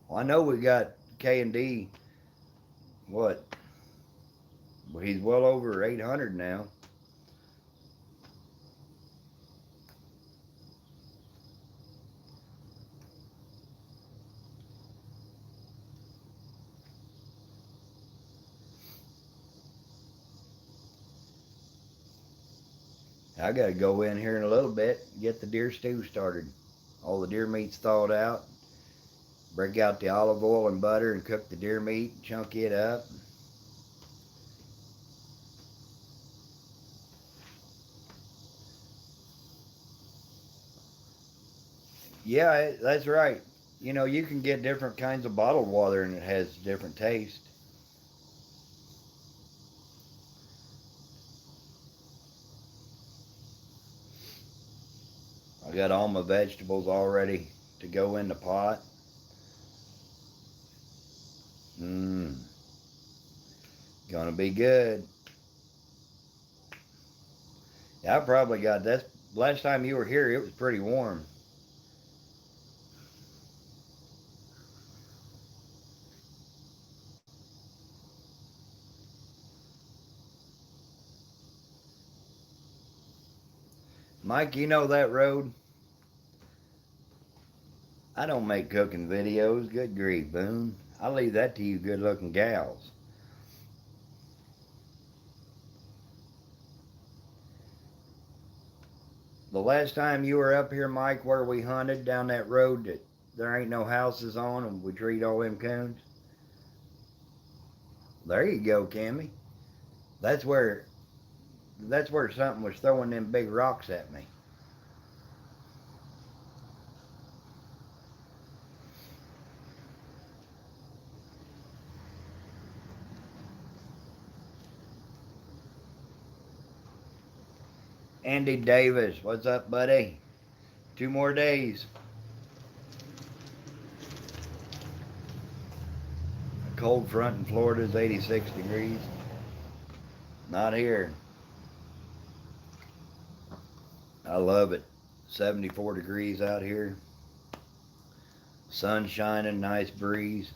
Well, I know we got K&D, what? Well, he's well over 800 now. I gotta go in here in a little bit, get the deer stew started. All the deer meat's thawed out. Break out the olive oil and butter and cook the deer meat, chunk it up. Yeah, that's right. You know, you can get different kinds of bottled water and it has different taste. I got all my vegetables all ready to go in the pot. Mmm, gonna be good. Yeah, I probably got that. Last time you were here, it was pretty warm. Mike, you know that road? I don't make cooking videos. Good grief, Boone. I leave that to you good looking gals. The last time you were up here, Mike, where we hunted down that road that there ain't no houses on and we treat all them coons. There you go, Cammy. That's where that's where something was throwing them big rocks at me. Andy Davis, what's up, buddy? 2 more days. A cold front in Florida is 86 degrees. Not here. I love it. 74 degrees out here. Sun shining, nice breeze.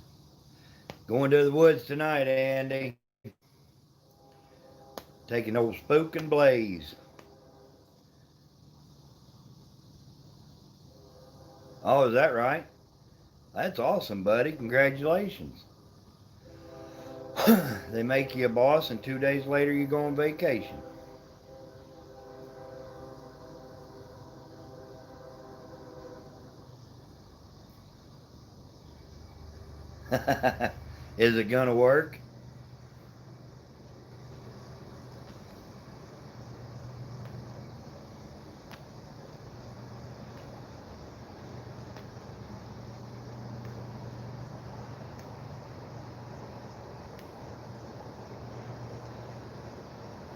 Going to the woods tonight, Andy. Taking old Spook and Blaze. Oh, is that right? That's awesome, buddy. Congratulations. They make you a boss, and 2 days later you go on vacation. Is it going to work?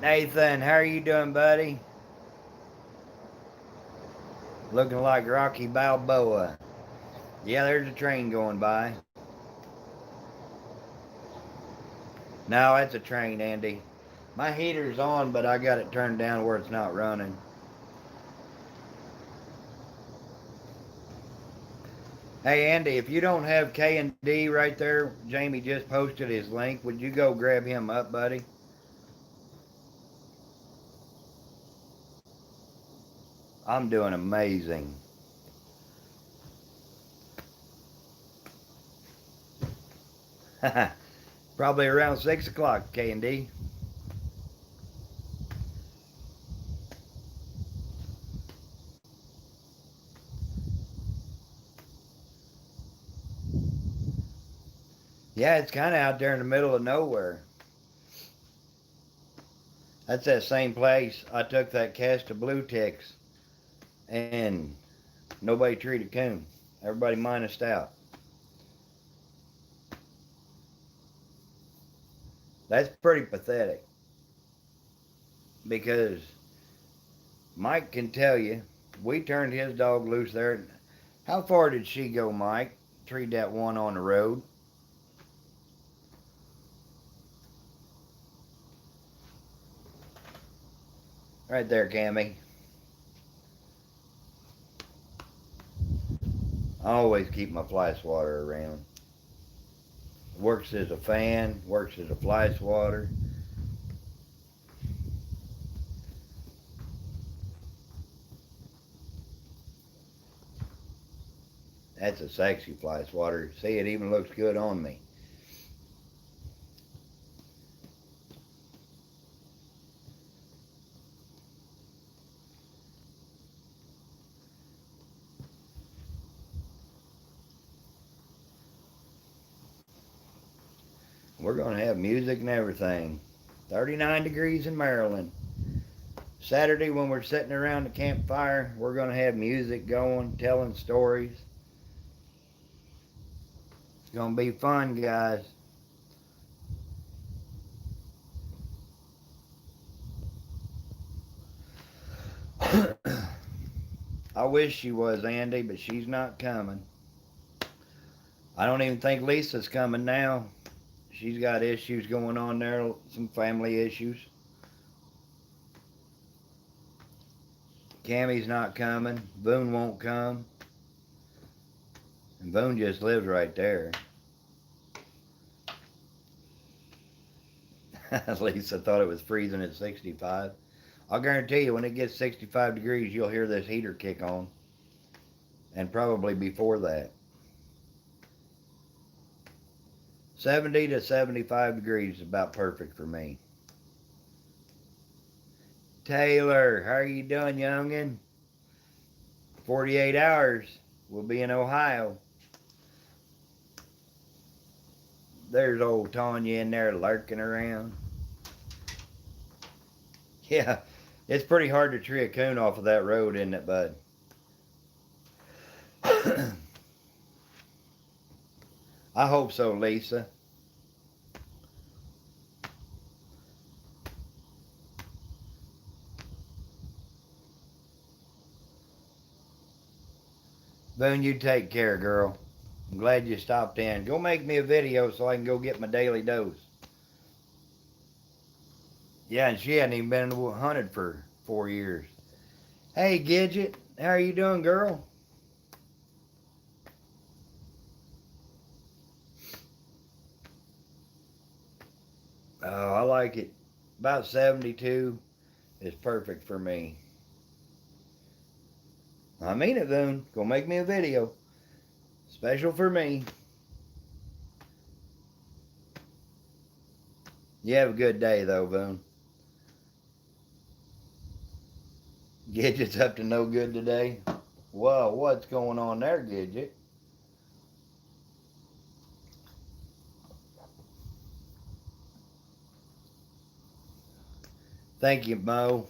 Nathan, how are you doing, buddy? Looking like Rocky Balboa. Yeah, there's a train going by. No, it's a train, Andy. My heater's on, but I got it turned down where it's not running. Hey, Andy, if you don't have K&D right there, Jamie just posted his link. Would you go grab him up, buddy? I'm doing amazing. Probably around 6 o'clock, K&D. Yeah, it's kind of out there in the middle of nowhere. That's that same place I took that cast of blue ticks, and nobody treated coon. Everybody minused out. That's pretty pathetic because Mike can tell you, we turned his dog loose there. How far did she go, Mike? Treat that one on the road. Right there, Cammy. I always keep my fly swatter around. Works as a fan, works as a fly swatter. That's a sexy fly swatter. See, it even looks good on me. We're going to have music and everything. 39 degrees in Maryland. Saturday, when we're sitting around the campfire, we're going to have music going, telling stories. It's going to be fun, guys. I wish she was, Andy, but she's not coming. I don't even think Lisa's coming now. She's got issues going on there, some family issues. Cammie's not coming. Boone won't come. And Boone just lives right there. Lisa thought it was freezing at 65. I'll guarantee you when it gets 65 degrees, you'll hear this heater kick on. And probably before that. 70 to 75 degrees is about perfect for me. Taylor, how are you doing, youngin? 48 hours, we'll be in Ohio. There's old Tanya in there lurking around. Yeah, it's pretty hard to tree a coon off of that road, isn't it, bud? I hope so, Lisa. Boone, you take care, girl. I'm glad you stopped in. Go make me a video so I can go get my daily dose. Yeah, and she hadn't even been hunted for 4 years. Hey, Gidget, how are you doing, girl? Oh, I like it. About 72 is perfect for me. I mean it, Boone. Go make me a video. Special for me. You have a good day, though, Boone. Gidget's up to no good today. Whoa, what's going on there, Gidget? Thank you, Mo.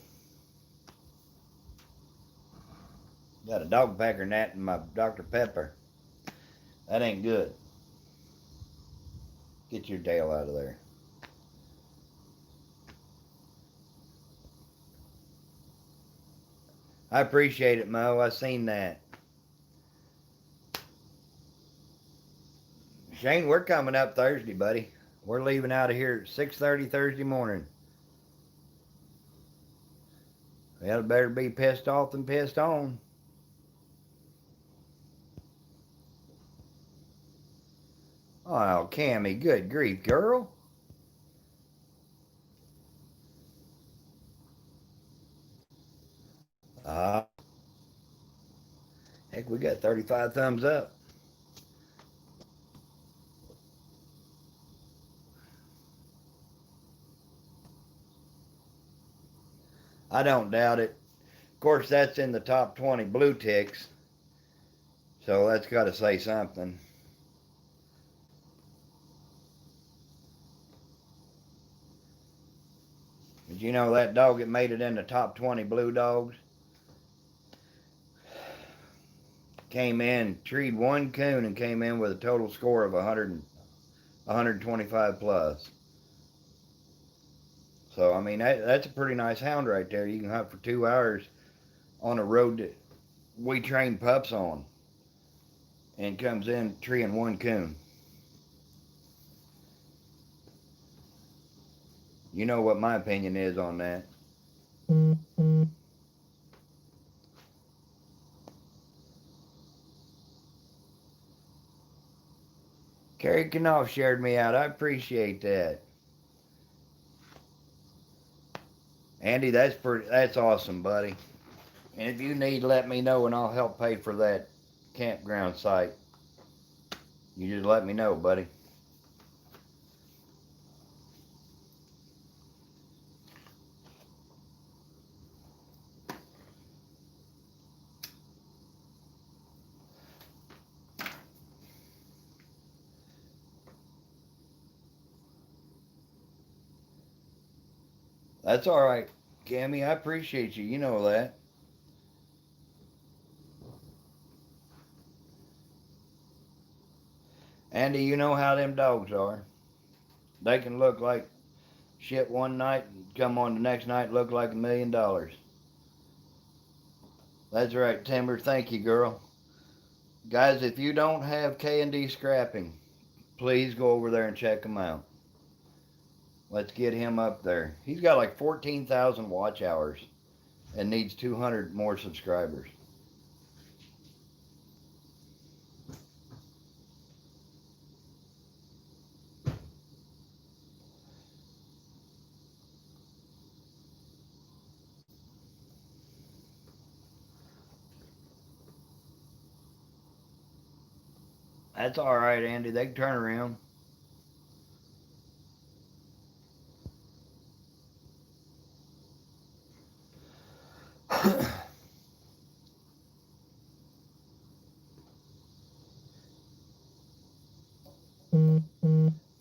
Got a dog packer gnat in my Dr. Pepper. That ain't good. Get your tail out of there. I appreciate it, Mo. I seen that. Shane, we're coming up Thursday, buddy. We're leaving out of here at 6:30 Thursday morning. Well, better be pissed off than pissed on. Oh, Cammy, good grief, girl. Uh, Heck, we got 35 thumbs up. I don't doubt it. Of course, that's in the top 20 blue ticks. So that's got to say something. Did you know that dog that made it in the top 20 blue dogs came in, treed one coon and came in with a total score of 125 plus. So, I mean, that's a pretty nice hound right there. You can hunt for 2 hours on a road that we train pups on and comes in treeing one coon. You know what my opinion is on that. Kerry Knopf shared me out. I appreciate that. Andy, that's awesome, buddy. And if you need, let me know and I'll help pay for that campground site. You just let me know, buddy. That's all right, Cammy. I appreciate you. You know that. Andy, you know how them dogs are. They can look like shit one night and come on the next night look like $1 million. That's right, Timber. Thank you, girl. Guys, if you don't have K&D Scrapping, please go over there and check him out. Let's get him up there. He's got like 14,000 watch hours and needs 200 more subscribers. That's all right, Andy. They can turn around.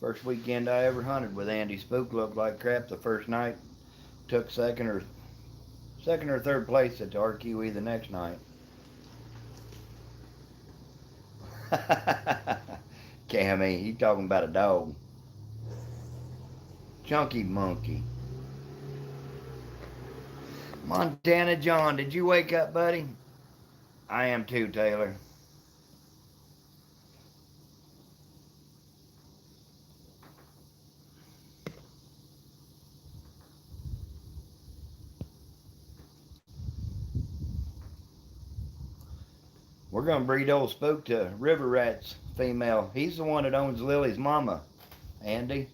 First weekend I ever hunted with Andy Spook looked like crap the first night. Took second or third place at the RQE the next night. Cammy, he talking about a dog. Chunky monkey. Montana John, did you wake up, buddy? I am too, Taylor. We're gonna breed old Spook to River Rats female. He's the one that owns Lily's mama, Andy.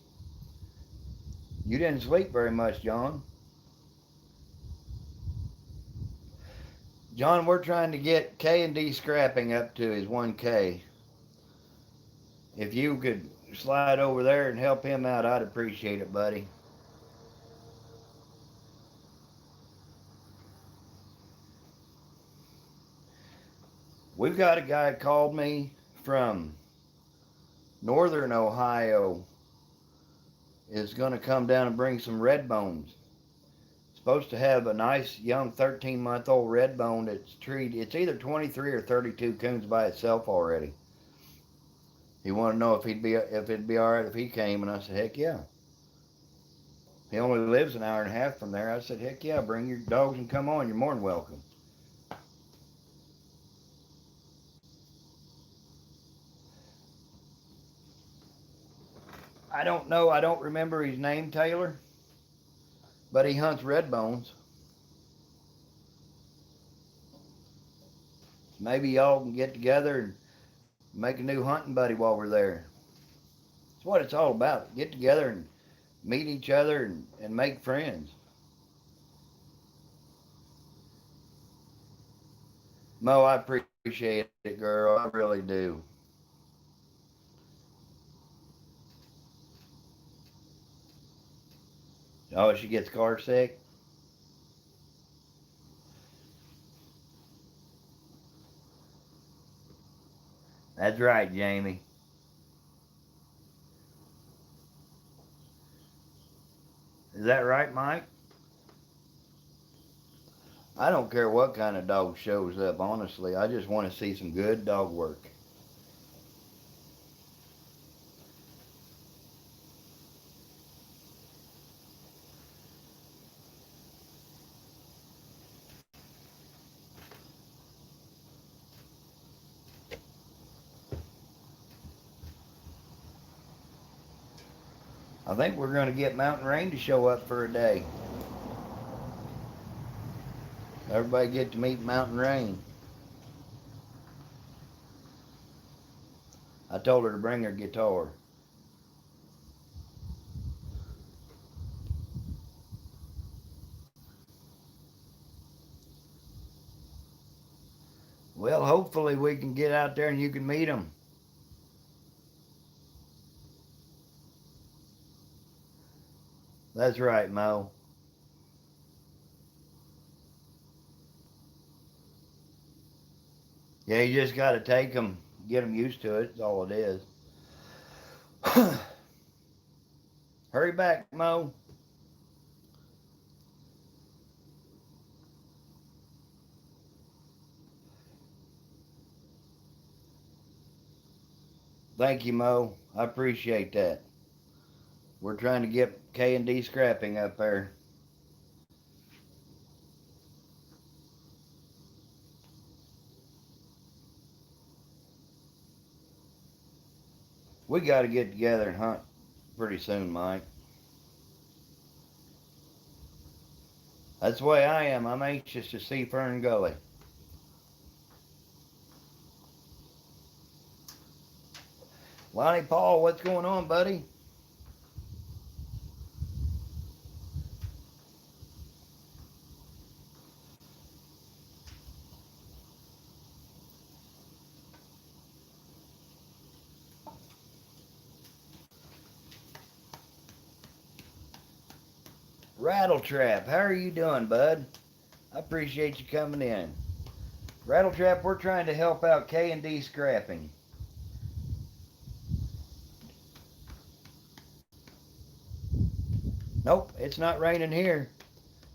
You didn't sleep very much, John. John, we're trying to get K&D Scrapping up to his 1K. If you could slide over there and help him out, I'd appreciate it, buddy. We've got a guy called me from northern Ohio is going to come down and bring some red bones. Supposed to have a nice young 13-month-old red bone that's treated. It's either 23 or 32 coons by itself already. He wanted to know if it'd be all right if he came, and I said, heck yeah. He only lives an hour and a half from there. I said, heck yeah, bring your dogs and come on. You're more than welcome. I don't know. I don't remember his name, Taylor, but he hunts red bones. Maybe y'all can get together and make a new hunting buddy while we're there. That's what it's all about. Get together and meet each other and make friends. Mo, I appreciate it, girl. I really do. Oh, she gets car sick? That's right, Jamie. Is that right, Mike? I don't care what kind of dog shows up, honestly. I just want to see some good dog work. I think we're going to get Mountain Rain to show up for a day. Everybody get to meet Mountain Rain. I told her to bring her guitar. Well, hopefully we can get out there and you can meet them. That's right, Mo. Yeah, you just got to take them, get them used to it. That's all it is. Hurry back, Mo. Thank you, Mo. I appreciate that. We're trying to get K&D Scrapping up there. We got to get together and hunt pretty soon, Mike. That's the way I am. I'm anxious to see Fern Gully. Lonnie Paul, what's going on, buddy? Rattletrap, how are you doing, bud? I appreciate you coming in. Rattletrap, we're trying to help out K&D Scrapping. Nope, it's not raining here.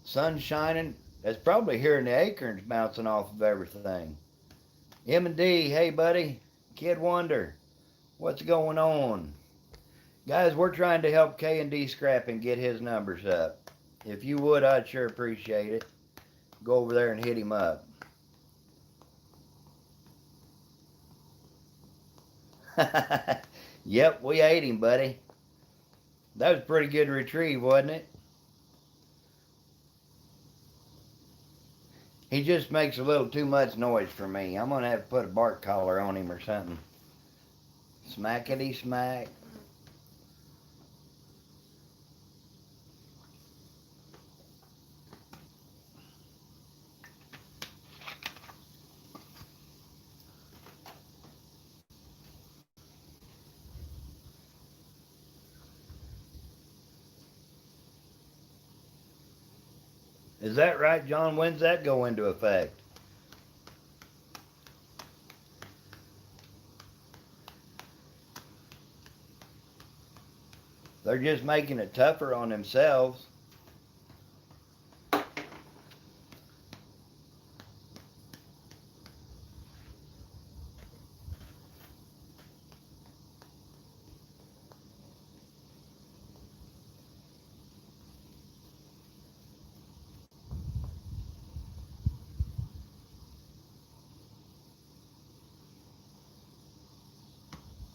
Sun's shining. It's probably hearing the acorns bouncing off of everything. M&D, hey buddy. Kid Wonder, what's going on? Guys, we're trying to help K&D Scrapping get his numbers up. If you would, I'd sure appreciate it. Go over there and hit him up. Yep, we ate him, buddy. That was a pretty good retrieve, wasn't it? He just makes a little too much noise for me. I'm going to have to put a bark collar on him or something. Smackety smack. Is that right, John? When's that go into effect? They're just making it tougher on themselves.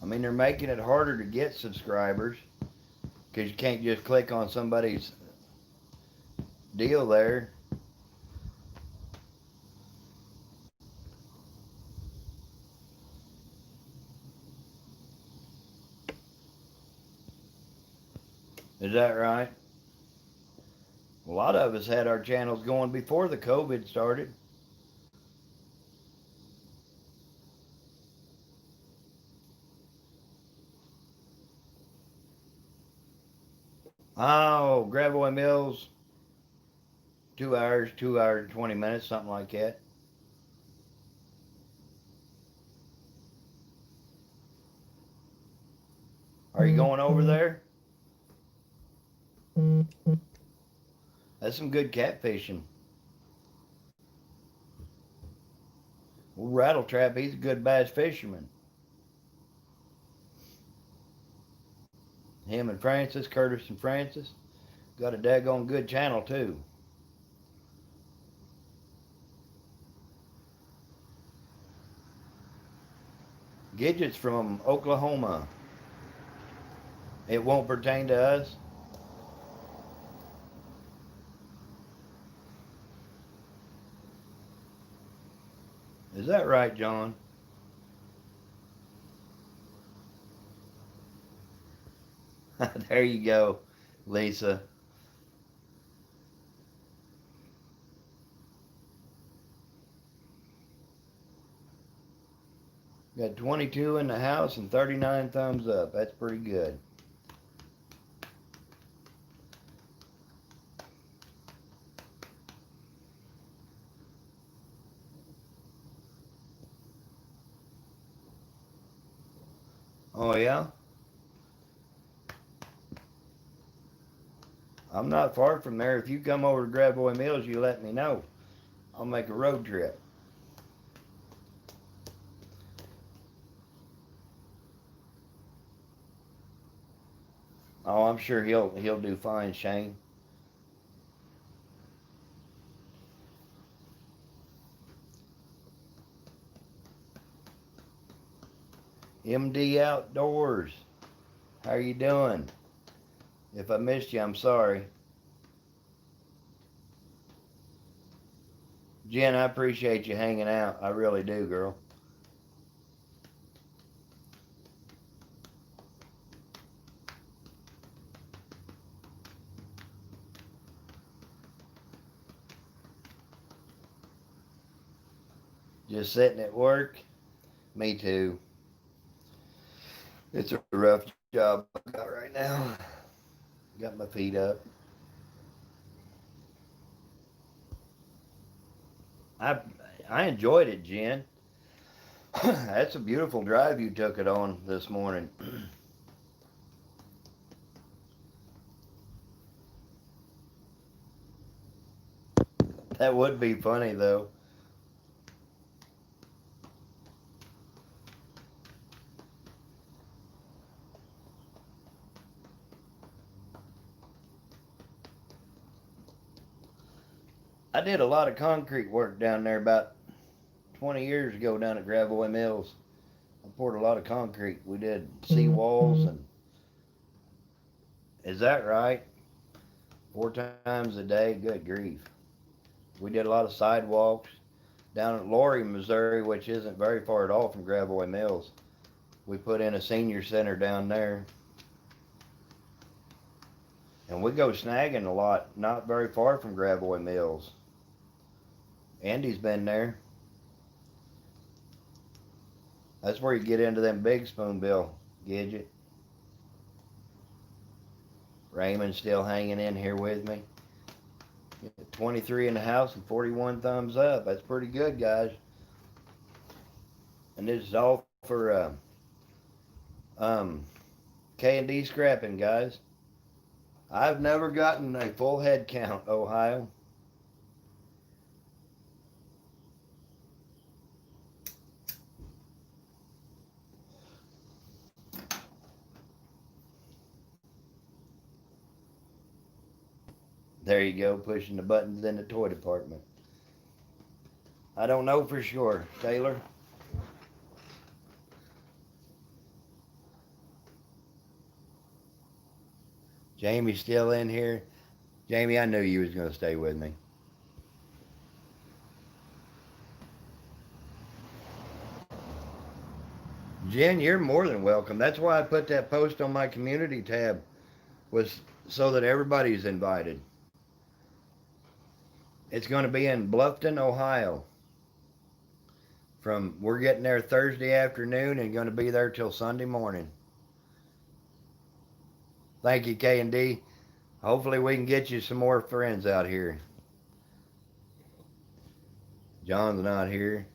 I mean, they're making it harder to get subscribers because you can't just click on somebody's deal there. Is that right? A lot of us had our channels going before the COVID started. Oh, Gravoy Mills, 2 hours, 2 hours and 20 minutes, something like that. Are you going over there? That's some good catfishing. Well, Rattletrap, he's a good bass fisherman. Him and Francis, Curtis and Francis, got a daggone good channel too. Gidget's from Oklahoma. It won't pertain to us. Is that right, John? There you go, Lisa. Got 22 in the house and 39 thumbs up. That's pretty good. Oh, yeah? I'm not far from there. If you come over to Gravoy Mills, you let me know. I'll make a road trip. Oh, I'm sure he'll do fine, Shane. MD Outdoors. How are you doing? If I missed you, I'm sorry. Jen, I appreciate you hanging out. I really do, girl. Just sitting at work. Me too. It's a rough job I got right now. Got my feet up. I I enjoyed it, Jen. That's a beautiful drive you took it on this morning. That would be funny though. I did a lot of concrete work down there about 20 years ago down at Gravelway Mills. I poured a lot of concrete. We did sea walls and is that right? 4 times a day? Good grief. We did a lot of sidewalks down at Laurie, Missouri, which isn't very far at all from Gravelway Mills. We put in a senior center down there. And we go snagging a lot, not very far from Gravelway Mills. Andy's been there. That's where you get into them big spoonbill, Gidget. Raymond's still hanging in here with me. 23 in the house and 41 thumbs up. That's pretty good, guys. And this is all for um, K&D Scrapping, guys. I've never gotten a full head count, Ohio. There you go, pushing the buttons in the toy department. I don't know for sure, Taylor. Jamie's still in here. Jamie, I knew you was going to stay with me. Jen, you're more than welcome. That's why I put that post on my community tab, was so that everybody's invited. It's going to be in Bluffton, Ohio. We're getting there Thursday afternoon and going to be there till Sunday morning. Thank you, K&D. Hopefully we can get you some more friends out here. John's not here.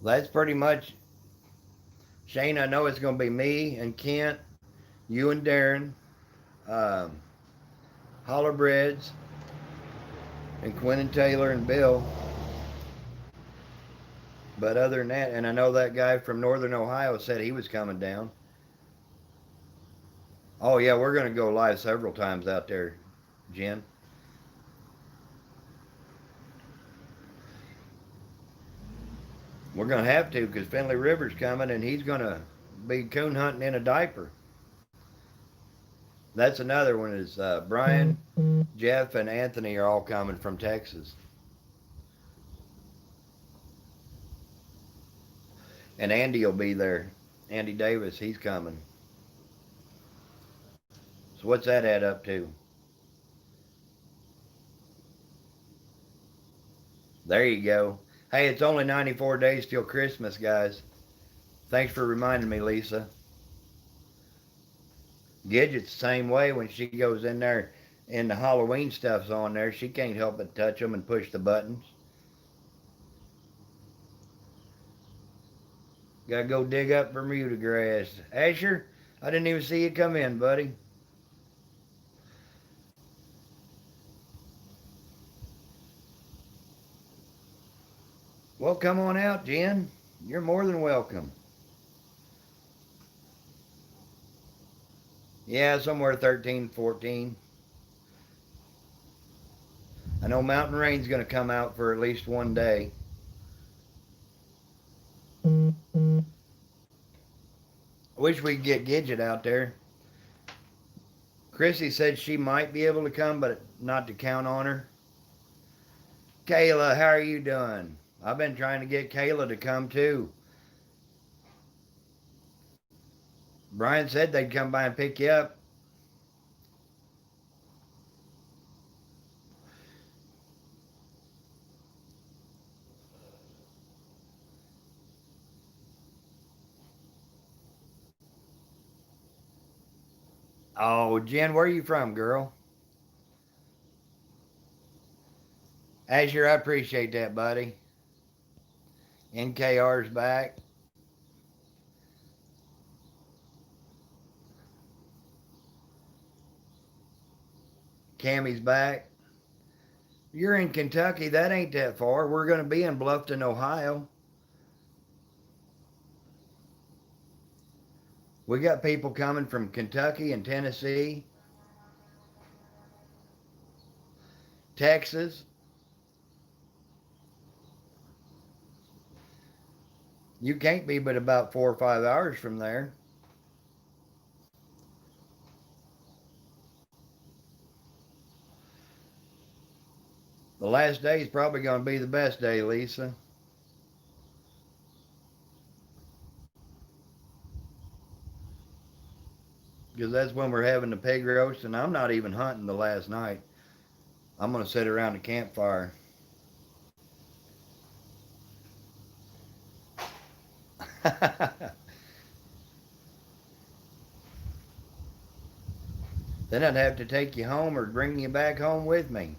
That's pretty much, Shane, I know it's going to be me and Kent, you and Darren, um, Hollerbreads, and Quinn and Taylor and Bill. But other than that, and I know that guy from Northern Ohio said he was coming down. Oh, yeah, we're going to go live several times out there, Jen. We're going to have to because Finley River's coming and he's going to be coon hunting in a diaper. That's another one is Brian, Jeff, and Anthony are all coming from Texas. And Andy will be there. Andy Davis, he's coming. So what's that add up to? There you go. Hey, it's only 94 days till Christmas, guys. Thanks for reminding me, Lisa. Gidget's the same way when she goes in there and the Halloween stuff's on there. She can't help but touch them and push the buttons. Gotta go dig up Bermuda grass. Asher, I didn't even see you come in, buddy. Well, come on out, Jen. You're more than welcome. Yeah, somewhere 13, 14. I know Mountain Rain's going to come out for at least one day. I wish we could get Gidget out there. Chrissy said she might be able to come, but not to count on her. Kayla, how are you doing? I've been trying to get Kayla to come too. Brian said they'd come by and pick you up. Oh, Jen, where are you from, girl? Asher, I appreciate that, buddy. NKR's back. Cammy's back. You're in Kentucky. That ain't that far. We're going to be in Bluffton, Ohio. We got people coming from Kentucky and Tennessee, Texas. You can't be but about 4 or 5 hours from there. The last day is probably going to be the best day, Lisa. Because that's when we're having the pig roast, and I'm not even hunting the last night. I'm going to sit around the campfire. Then I'd have to take you home or bring you back home with me.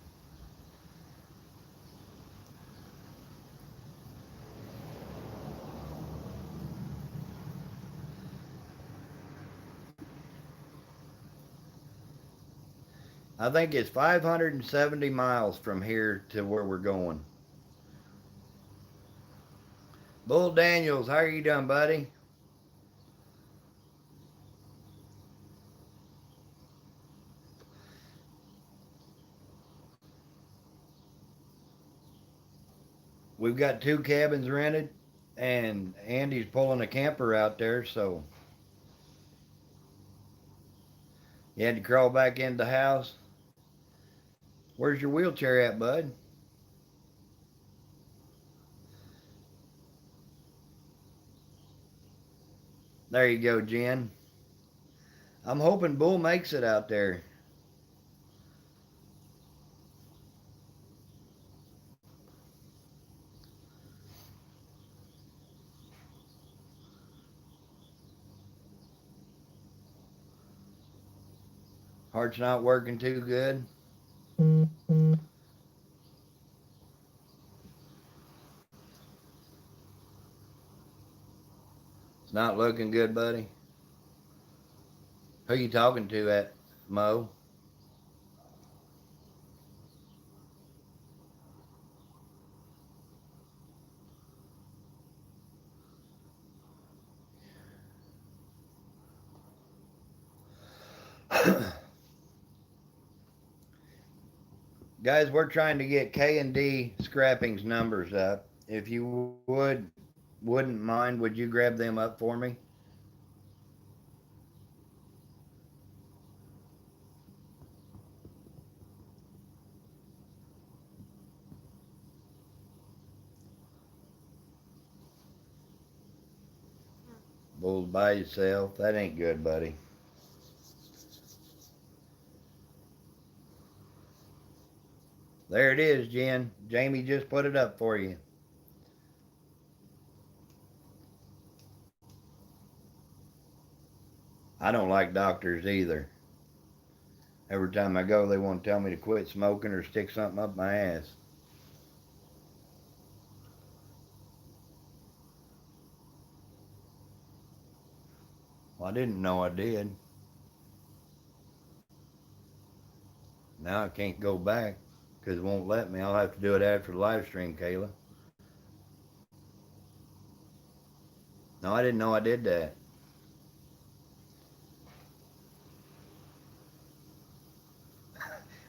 I think it's 570 miles from here to where we're going. Bull Daniels, how are you doing, buddy? We've got 2 cabins rented, and Andy's pulling a camper out there, so you had to crawl back into the house. Where's your wheelchair at, bud? There you go, Jen. I'm hoping Bull makes it out there. Heart's not working too good. It's not looking good, buddy. Who you talking to at, Mo? Guys, we're trying to get K&D Scrapping's numbers up. If you wouldn't mind, would you grab them up for me? Bull's by yourself. That ain't good, buddy. There it is, Jen. Jamie just put it up for you. I don't like doctors either. Every time I go, they want to tell me to quit smoking or stick something up my ass. Well, I didn't know I did. Now I can't go back because it won't let me. I'll have to do it after the live stream, Kayla. No, I didn't know I did that.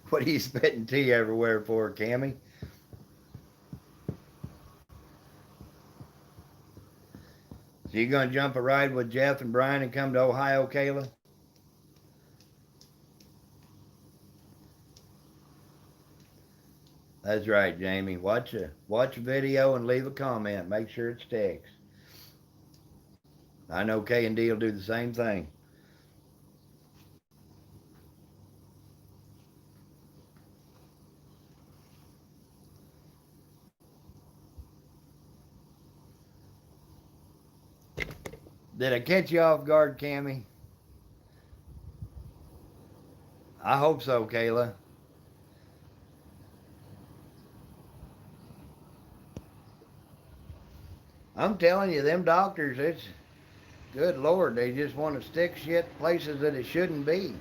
What are you spitting tea everywhere for, Cammy? So you gonna jump a ride with Jeff and Brian and come to Ohio, Kayla? That's right, Jamie. Watch a video and leave a comment. Make sure it sticks. I know K&D will do the same thing. Did I catch you off guard, Cammy? I hope so, Kayla. I'm telling you, them doctors, it's good Lord, they just want to stick shit places that it shouldn't be.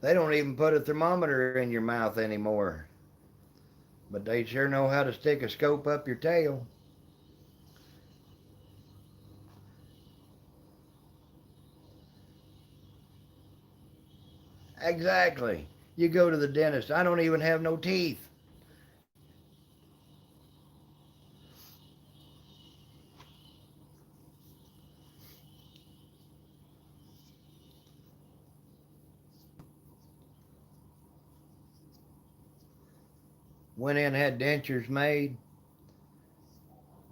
They don't even put a thermometer in your mouth anymore. But they sure know how to stick a scope up your tail. Exactly. You go to the dentist, I don't even have no teeth. Went in, had dentures made.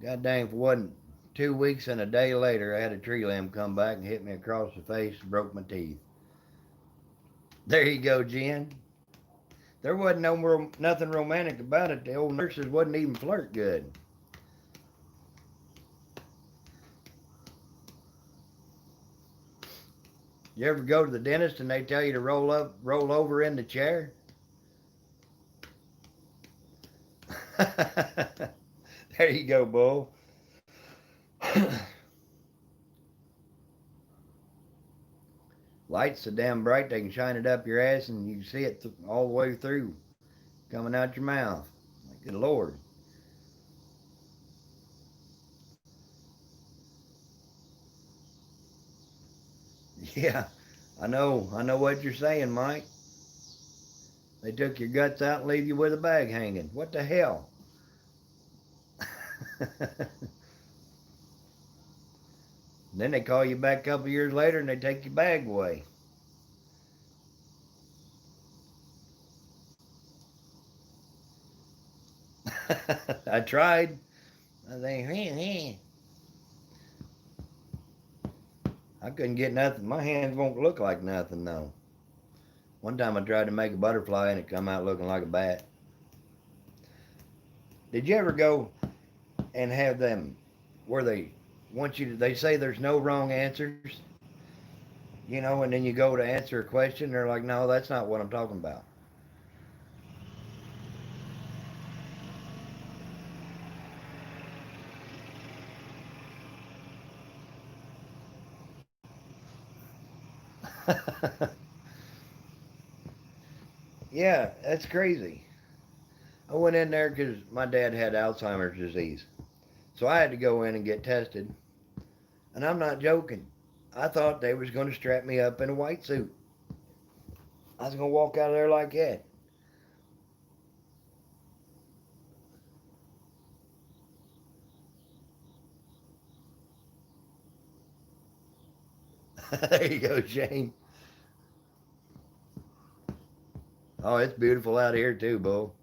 God dang, if it wasn't 2 weeks and a day later, I had a tree limb come back and hit me across the face and broke my teeth. There you go, Jen. There wasn't nothing romantic about it. The old nurses wouldn't even flirt good. You ever go to the dentist and they tell you to roll over in the chair? There you go, Bull. Light's so damn bright they can shine it up your ass and you can see it all the way through coming out your mouth. Good Lord. Yeah, I know what you're saying, Mike. They took your guts out and leave you with a bag hanging. What the hell? Then they call you back a couple years later and they take your bag away. I tried. I think, I couldn't get nothing. My hands won't look like nothing though. One time I tried to make a butterfly and it come out looking like a bat. Did you ever go and have them where they want you to, they say there's no wrong answers, and then you go to answer a question, they're like, no, that's not what I'm talking about. Yeah, that's crazy. I went in there because my dad had Alzheimer's disease. So I had to go in and get tested. And I'm not joking. I thought they was going to strap me up in a white suit. I was going to walk out of there like that. There you go, Shane. Oh, it's beautiful out here too, Bull.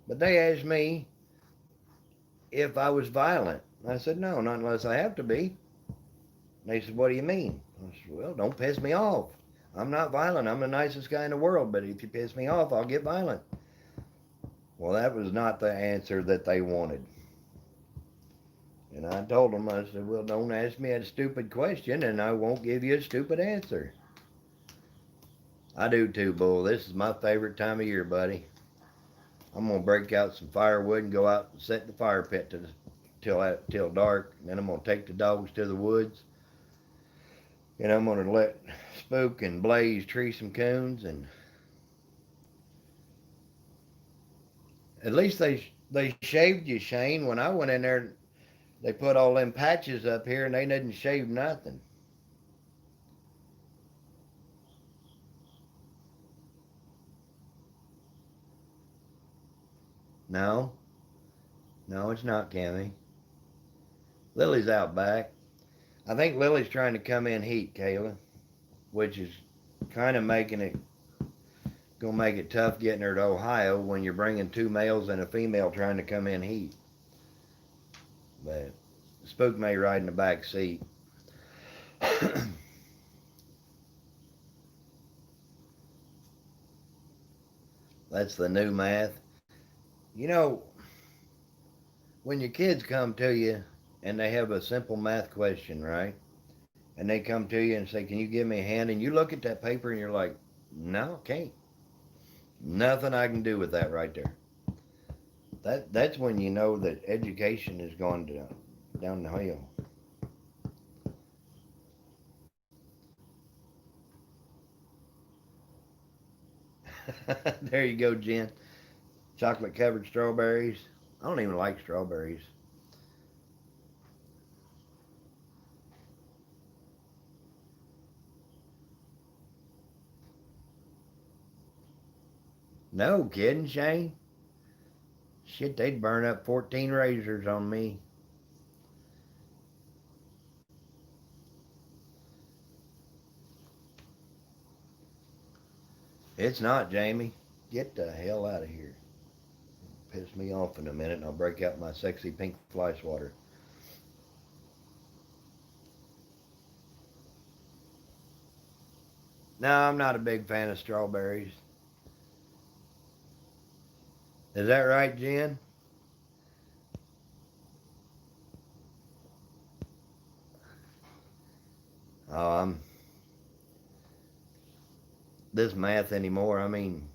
But they asked me if I was violent. I said, no, not unless I have to be. They said, what do you mean? I said, well, don't piss me off. I'm not violent. I'm the nicest guy in the world, but if you piss me off, I'll get violent. Well, that was not the answer that they wanted. And I told them, I said, well, don't ask me a stupid question and I won't give you a stupid answer. I do too, Bull. This is my favorite time of year, buddy. I'm going to break out some firewood and go out and set the fire pit till dark. And then I'm going to take the dogs to the woods. And I'm going to let Spook and Blaze tree some coons. And At least they shaved you, Shane. When I went in there, they put all them patches up here, and they didn't shave nothing. No, no, it's not, Cammy. Lily's out back. I think Lily's trying to come in heat, Kayla, which is kind of gonna make it tough getting her to Ohio when you're bringing two males and a female trying to come in heat. But Spook may ride in the back seat. That's the new math. You know, when your kids come to you and they have a simple math question, right? And they come to you and say, "Can you give me a hand?" And you look at that paper and you're like, "No, can't. Nothing I can do with that right there." That's when you know that education is going down the hill. There you go, Jen. Chocolate covered strawberries. I don't even like strawberries. No kidding, Shane. Shit, they'd burn up 14 razors on me. It's not, Jamie. Get the hell out of here. Piss me off in a minute and I'll break out my sexy pink fly swatter. No, I'm not a big fan of strawberries. Is that right, Jen? Oh, I'm this math anymore. I mean,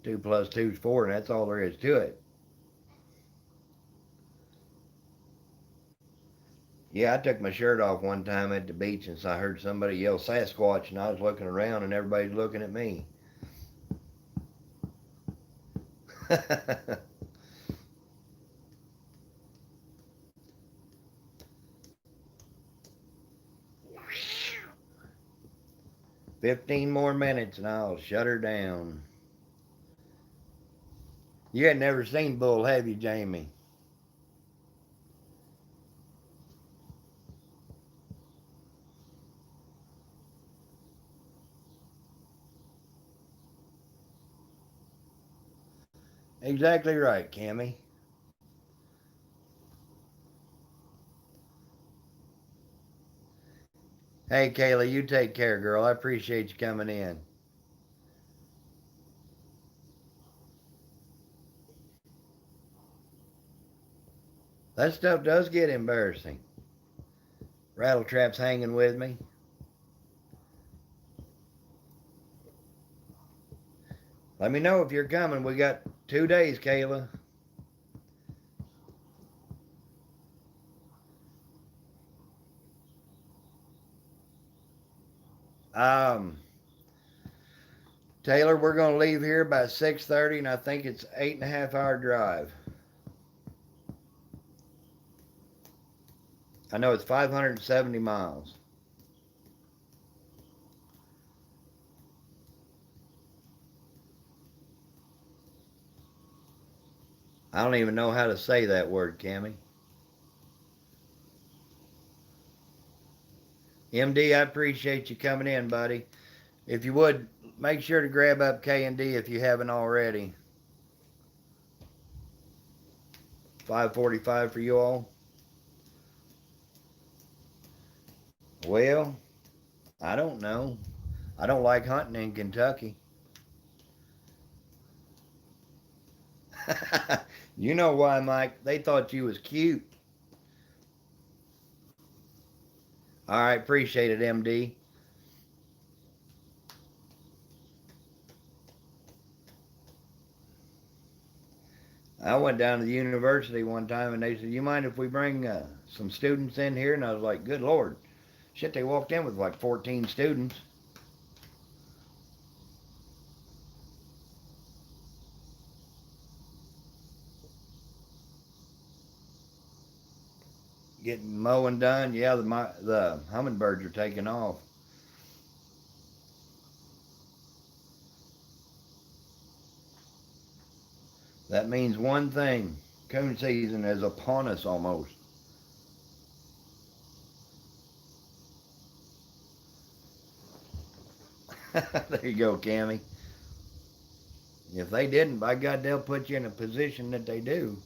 2 plus 2 is 4, and that's all there is to it. Yeah, I took my shirt off one time at the beach and so I heard somebody yell Sasquatch, and I was looking around and everybody's looking at me. 15 more minutes and I'll shut her down. You had never seen bull, have you, Jamie? Exactly right, Cammy. Hey, Kayla, you take care, girl. I appreciate you coming in. That stuff does get embarrassing. Rattletrap's hanging with me. Let me know if you're coming. We got 2 days, Kayla. Um, Taylor, we're going to leave here by 6:30, and I think it's 8.5 hour drive. I know it's 570 miles. I don't even know how to say that word, Cammy. MD, I appreciate you coming in, buddy. If you would, make sure to grab up K&D if you haven't already. 5:45 for you all. Well, I don't know. I don't like hunting in Kentucky. You know why, Mike? They thought you was cute. All right, appreciate it, MD. I went down to the university one time and they said, "You mind if we bring some students in here?" And I was like, "Good Lord." Shit, they walked in with like 14 students. getting mowing done. Yeah, the hummingbirds are taking off. That means one thing. Coon season is upon us almost. There you go, Cammy. If they didn't, by God, they'll put you in a position that they do.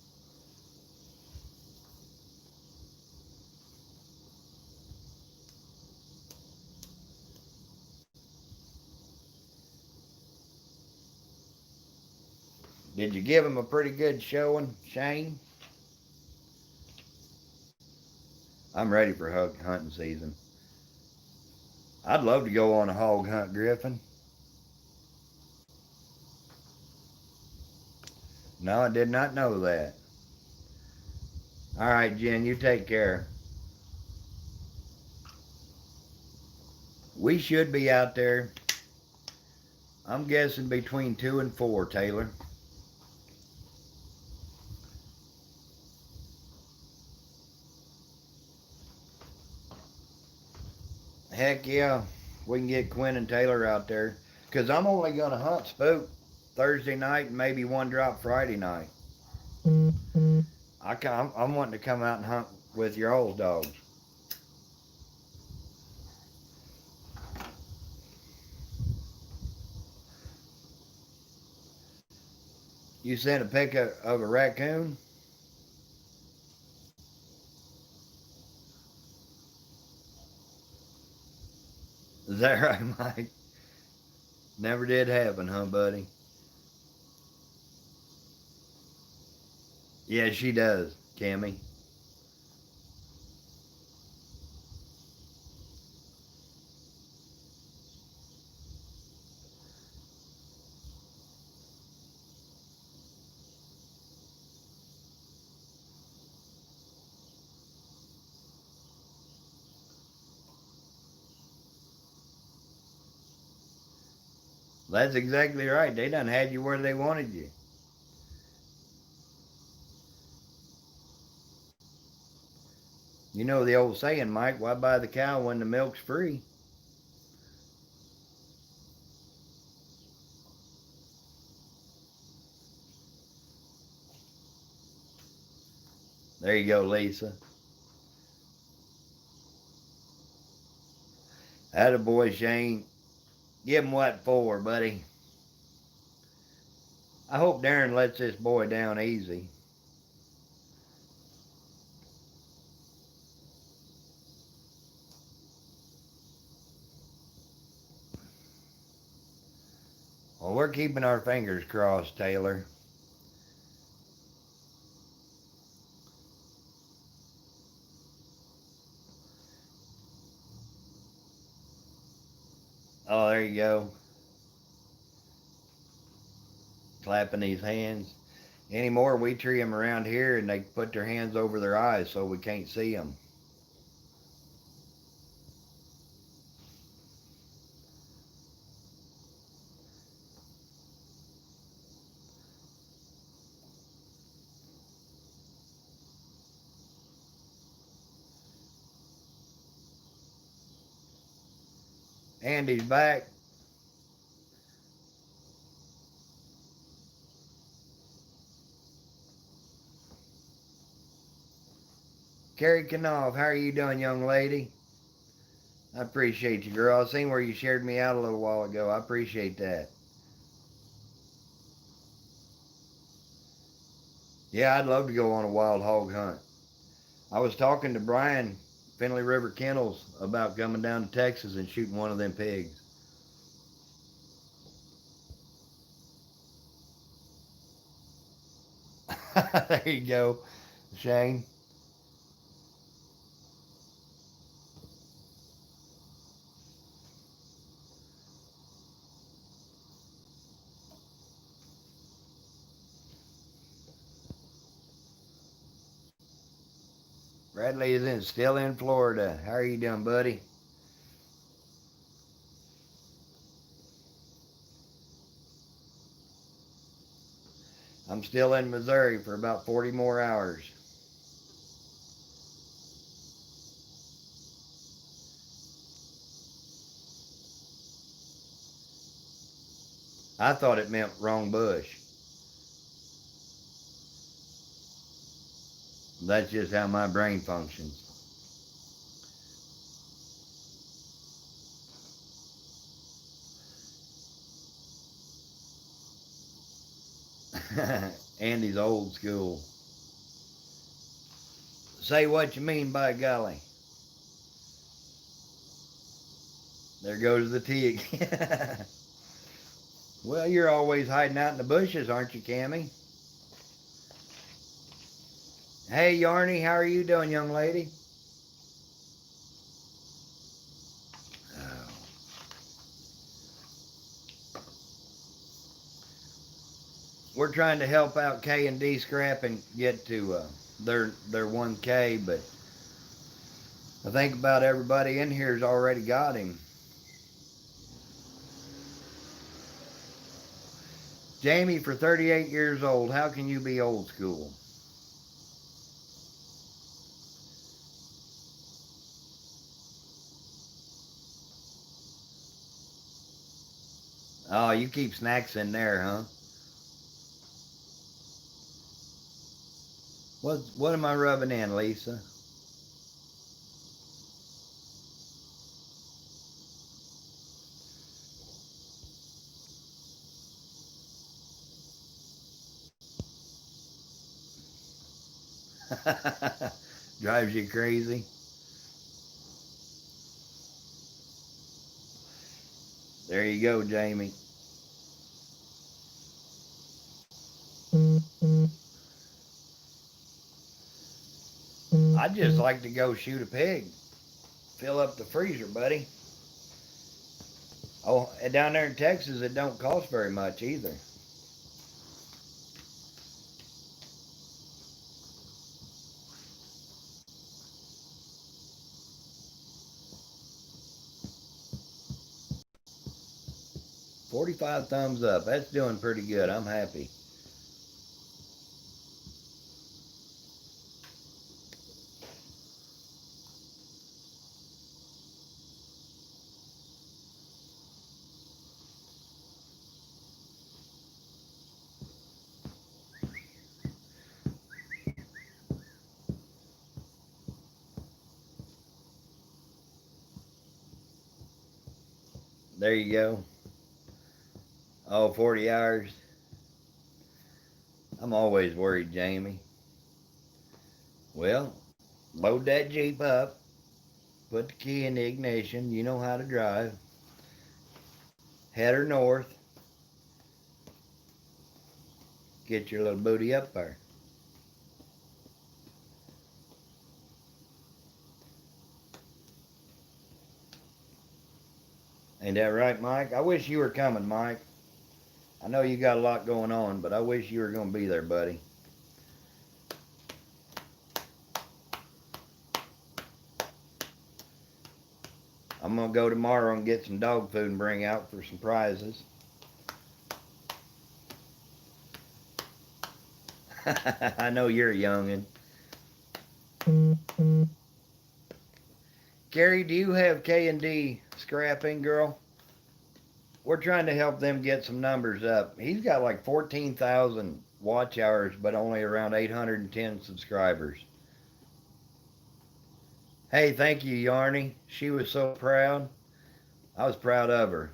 Did you give them a pretty good showing, Shane? I'm ready for hunting season. I'd love to go on a hog hunt, Griffin. No, I did not know that. All right, Jen, you take care. We should be out there, I'm guessing between 2 and 4, Taylor. Heck yeah, we can get Quinn and Taylor out there. Because I'm only going to hunt spook Thursday night and maybe one drop Friday night. I'm wanting to come out and hunt with your old dogs. You sent a pic of a raccoon? Is that right, Mike? Never did happen, huh, buddy? Yeah, she does, Cammy. That's exactly right. They done had you where they wanted you. You know the old saying, Mike, why buy the cow when the milk's free? There you go, Lisa. Attaboy, Shane. Give him what for, buddy. I hope Darren lets this boy down easy. Well, we're keeping our fingers crossed, Taylor. Oh, there you go. Clapping these hands. Anymore, we tree them around here and they put their hands over their eyes so we can't see them. Andy's back. Carrie Knopf, how are you doing, young lady? I appreciate you, girl. I seen where you shared me out a little while ago. I appreciate that. Yeah, I'd love to go on a wild hog hunt. I was talking to Brian, Finley River Kennels, about coming down to Texas and shooting one of them pigs. There you go, Shane. Bradley is still in Florida. How are you doing, buddy? I'm still in Missouri for about 40 more hours. I thought it meant wrong bush. That's just how my brain functions. Andy's old school. Say what you mean by golly. There goes the T again. Well, you're always hiding out in the bushes, aren't you, Cammy? Hey, Yarny, how are you doing, young lady? Oh. We're trying to help out K&D Scrapping get to their 1K, but I think about everybody in here's already got him. Jamie, for 38 years old, how can you be old school? Oh, you keep snacks in there, huh? What am I rubbing in, Lisa? Drives you crazy? There you go, Jamie. I'd just like to go shoot a pig. Fill up the freezer, buddy. Oh, and down there in Texas, it don't cost very much either. $45 thumbs up. That's doing pretty good. I'm happy. There you go. Oh, 40 hours. I'm always worried, Jamie. Well, load that Jeep up. Put the key in the ignition. You know how to drive. Head her north. Get your little booty up there. Ain't that right, Mike? I wish you were coming, Mike. I know you got a lot going on, but I wish you were going to be there, buddy. I'm going to go tomorrow and get some dog food and bring out for some prizes. I know you're a youngin'. Gary, do you have K&D Scrapping, girl? We're trying to help them get some numbers up. He's got like 14,000 watch hours, but only around 810 subscribers. Hey, thank you, Yarny. She was so proud. I was proud of her.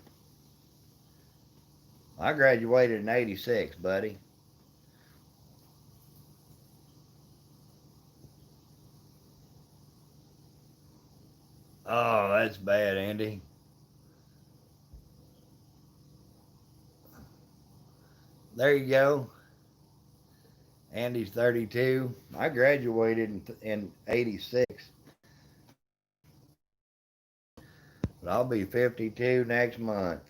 I graduated in 86, buddy. Oh, that's bad, Andy. There you go. Andy's 32. I graduated in 86. But I'll be 52 next month.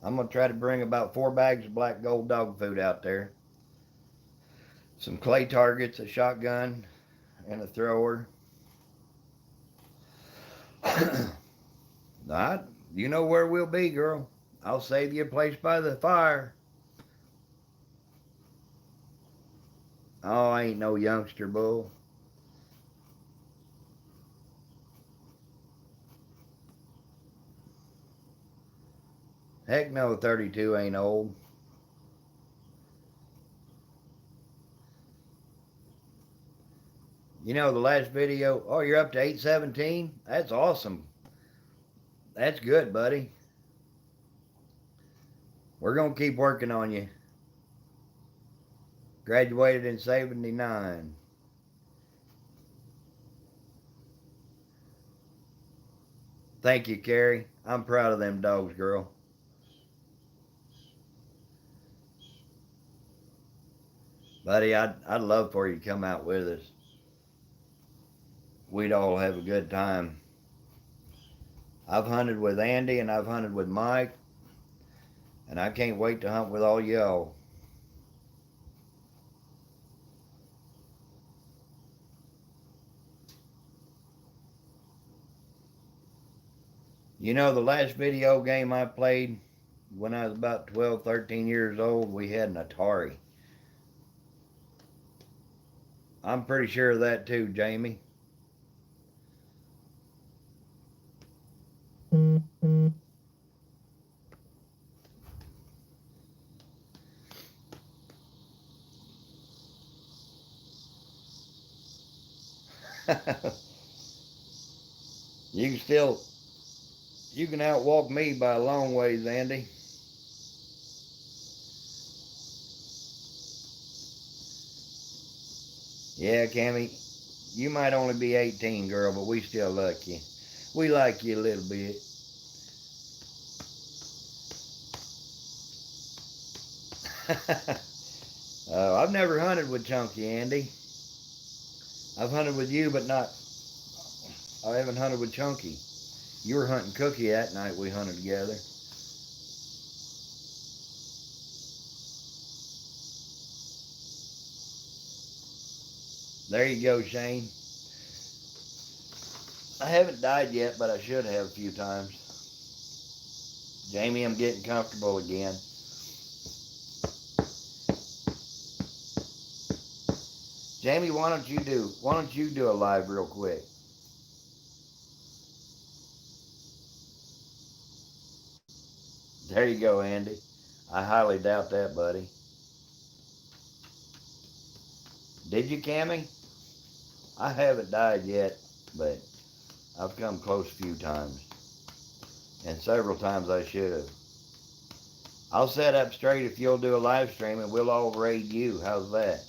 I'm going to try to bring about 4 bags of black gold dog food out there. Some clay targets, a shotgun, and a thrower. Not, you know where we'll be, girl. I'll save you a place by the fire. Oh, I ain't no youngster bull. Heck no, 32 ain't old. You know, the last video, oh, you're up to 817? That's awesome. That's good, buddy. We're going to keep working on you. Graduated in 79. Thank you, Carrie. I'm proud of them dogs, girl. Buddy, I'd love for you to come out with us. We'd all have a good time. I've hunted with Andy and I've hunted with Mike, and I can't wait to hunt with all y'all. You know, the last video game I played when I was about 12, 13 years old, we had an Atari. I'm pretty sure of that too, Jamie. You can still, you can outwalk me by a long ways, Andy. Yeah, Cammy, you might only be 18, girl, but we still like you. We like you a little bit. I've never hunted with Chunky, Andy. I've hunted with you, but not. I haven't hunted with Chunky. You were hunting Cookie that night we hunted together. There you go, Shane. I haven't died yet, but I should have a few times. Jamie, I'm getting comfortable again. Jamie, why don't you do a live real quick? There you go, Andy. I highly doubt that, buddy. Did you, Cammy? I haven't died yet, but I've come close a few times. And several times I should have. I'll set up straight if you'll do a live stream and we'll all raid you. How's that?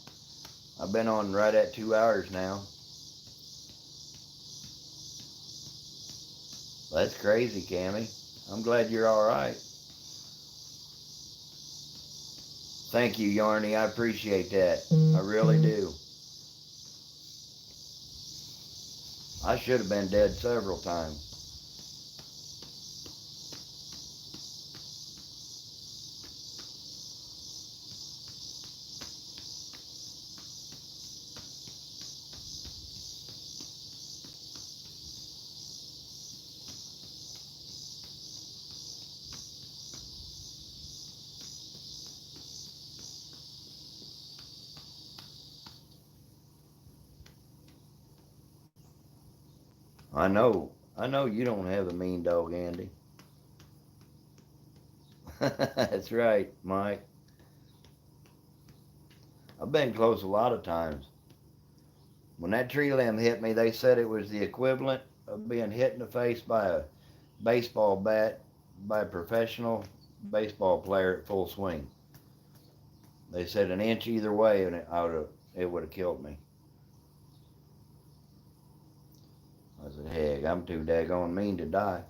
I've been on right at 2 hours now. That's crazy, Cammy. I'm glad you're all right. Thank you, Yarny. I appreciate that. I really do. I should have been dead several times. I know. I know you don't have a mean dog, Andy. That's right, Mike. I've been close a lot of times. When that tree limb hit me, they said it was the equivalent of being hit in the face by a baseball bat by a professional baseball player at full swing. They said an inch either way and it would have killed me. I said, heck, I'm too daggone mean to die.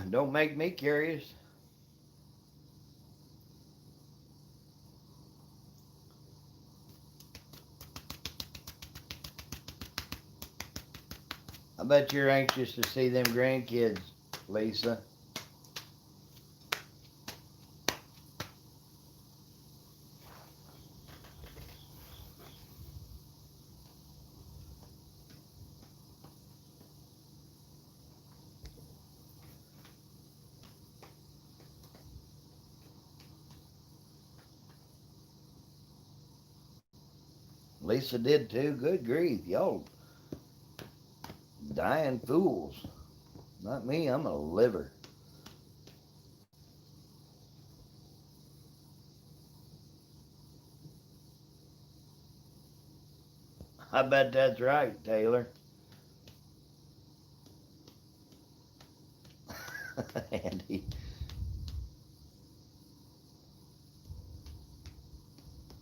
Don't make me curious. I bet you're anxious to see them grandkids, Lisa. Lisa did too. Good grief, y'all dying fools. Not me, I'm a liver. I bet that's right, Taylor. Andy.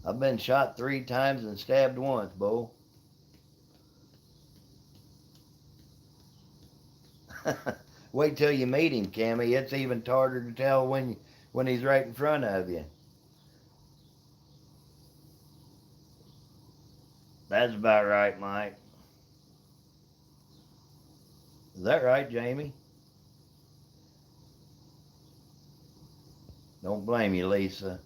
I've been shot 3 times and stabbed once, Bo. Wait till you meet him, Cammy. It's even harder to tell when he's right in front of you. That's about right, Mike. Is that right, Jamie? Don't blame you, Lisa.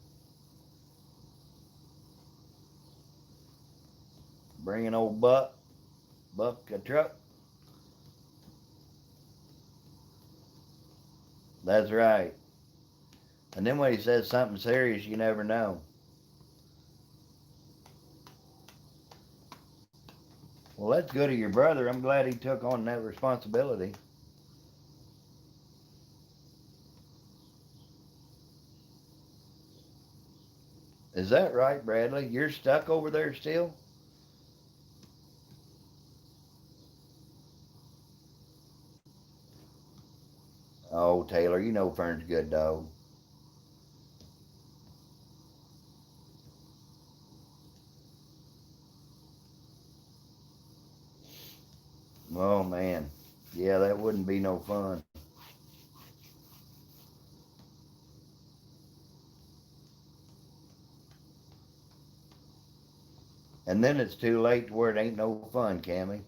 Bring an old Buck a truck. That's right. And then when he says something serious, you never know. Well, that's good of your brother. I'm glad he took on that responsibility. Is that right, Bradley? You're stuck over there still? Oh, Taylor, you know Fern's a good dog. Oh, man. Yeah, that wouldn't be no fun. And then it's too late to where it ain't no fun, Cammy.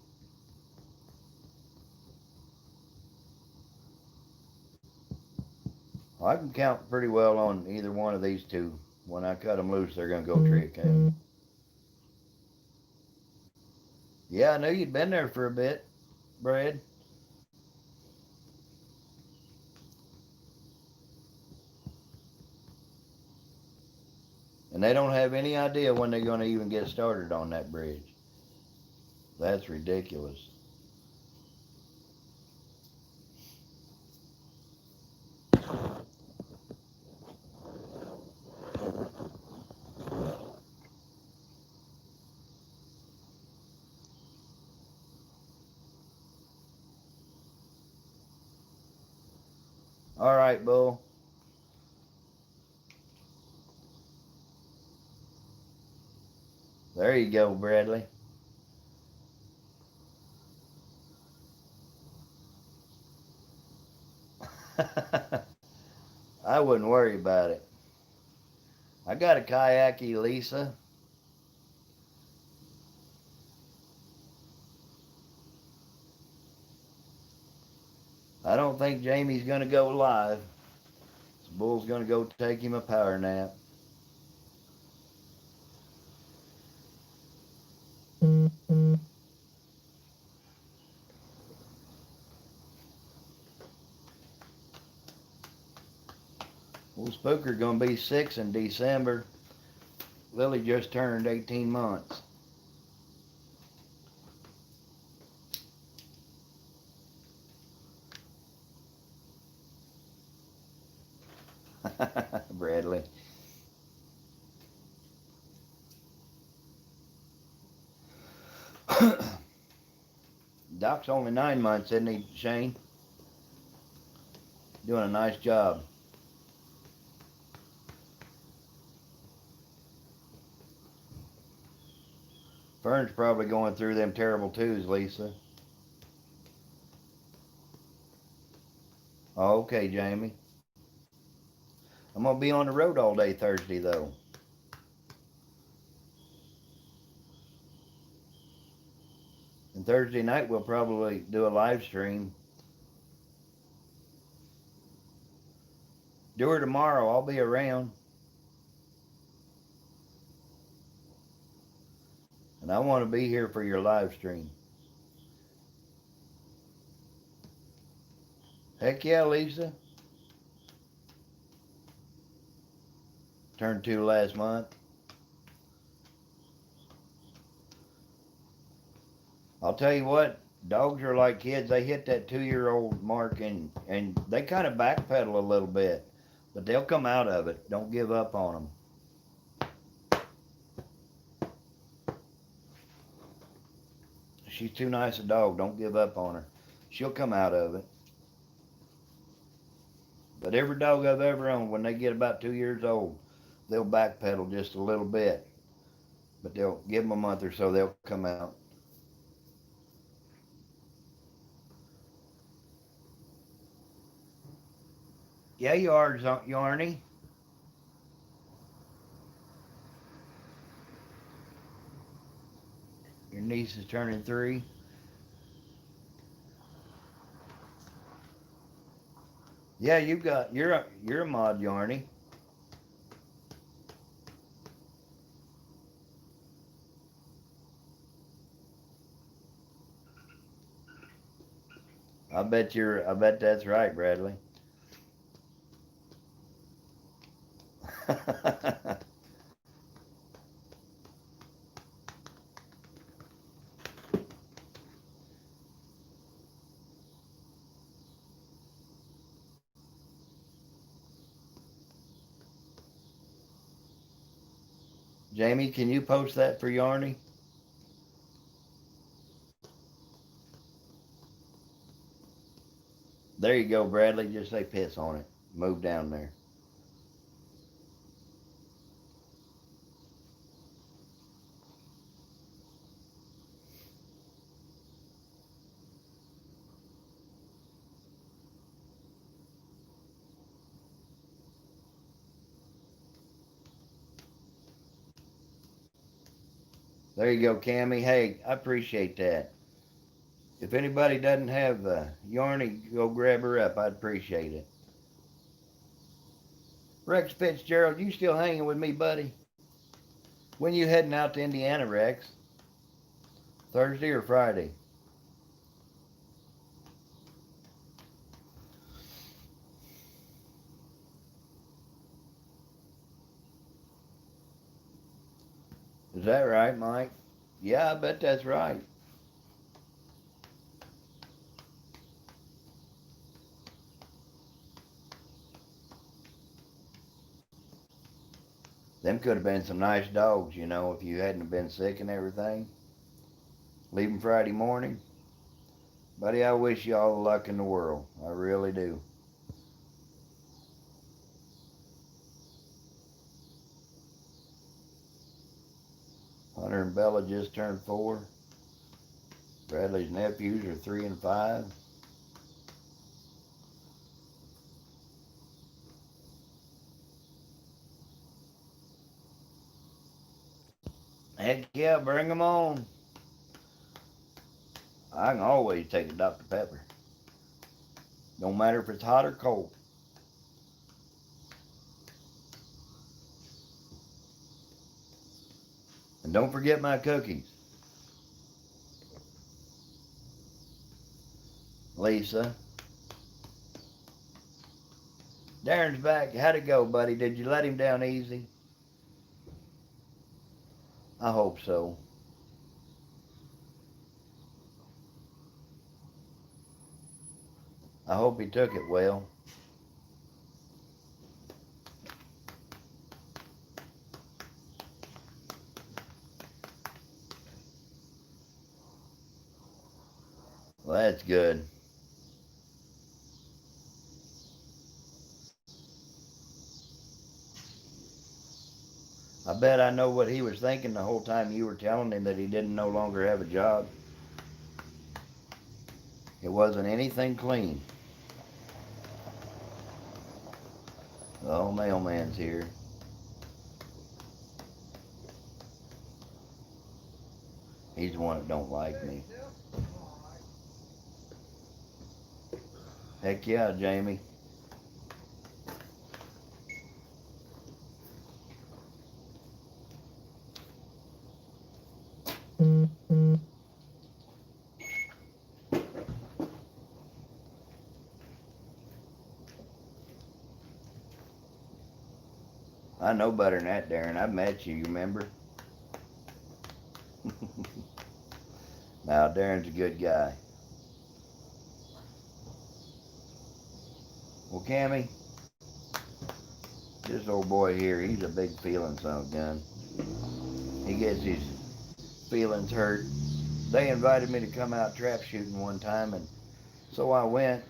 I can count pretty well on either one of these two. When I cut them loose, they're going to go tree a can. Yeah, I knew you'd been there for a bit, Brad. And they don't have any idea when they're going to even get started on that bridge. That's ridiculous. All right, Bull. There you go, Bradley. I wouldn't worry about it. I got a kayaky, Lisa. I don't think Jamie's going to go live. This Bull's going to go take him a power nap. Well, Spooker going to be 6 in December. Lily just turned 18 months. Bradley. Doc's only 9 months, isn't he, Shane? Doing a nice job. Fern's probably going through them terrible twos, Lisa. Okay, Jamie. I'm going to be on the road all day Thursday, though. And Thursday night, we'll probably do a live stream. Do her tomorrow. I'll be around. And I want to be here for your live stream. Heck yeah, Lisa. Turned 2 last month. I'll tell you what, dogs are like kids. They hit that 2-year-old mark and they kind of backpedal a little bit, but they'll come out of it. Don't give up on them. She's too nice a dog. Don't give up on her. She'll come out of it. But every dog I've ever owned, when they get about 2 years old, they'll backpedal just a little bit. But they'll give them a month or so, they'll come out. Yeah, you are, Yarny. Your niece is turning 3. Yeah, you're a mod, Yarny. I bet that's right, Bradley. Jamie, can you post that for Yarny? There you go, Bradley. Just say piss on it. Move down there. There you go, Cammy. Hey, I appreciate that. If anybody doesn't have Yarny, go grab her up. I'd appreciate it. Rex Fitzgerald, you still hanging with me, buddy? When you heading out to Indiana, Rex? Thursday or Friday? Is that right, Mike? Yeah, I bet that's right. Them could have been some nice dogs, if you hadn't have been sick and everything. Leaving Friday morning. Buddy, I wish you all the luck in the world. I really do. Hunter and Bella just turned 4. Bradley's nephews are 3 and 5. Heck yeah, bring them on. I can always take a Dr. Pepper. No matter if it's hot or cold. And don't forget my cookies. Lisa. Darren's back. How'd it go, buddy? Did you let him down easy? I hope so. I hope he took it well. Well, that's good. I bet I know what he was thinking the whole time you were telling him that he didn't no longer have a job. It wasn't anything clean. The old mailman's here. He's the one that don't like me. Heck yeah, Jamie. I know better than that, Darren. I've met you, you remember? Now, Darren's a good guy. Well, Cammy, this old boy here, he's a big feeling son of a gun. He gets his feelings hurt. They invited me to come out trap shooting one time, and so I went.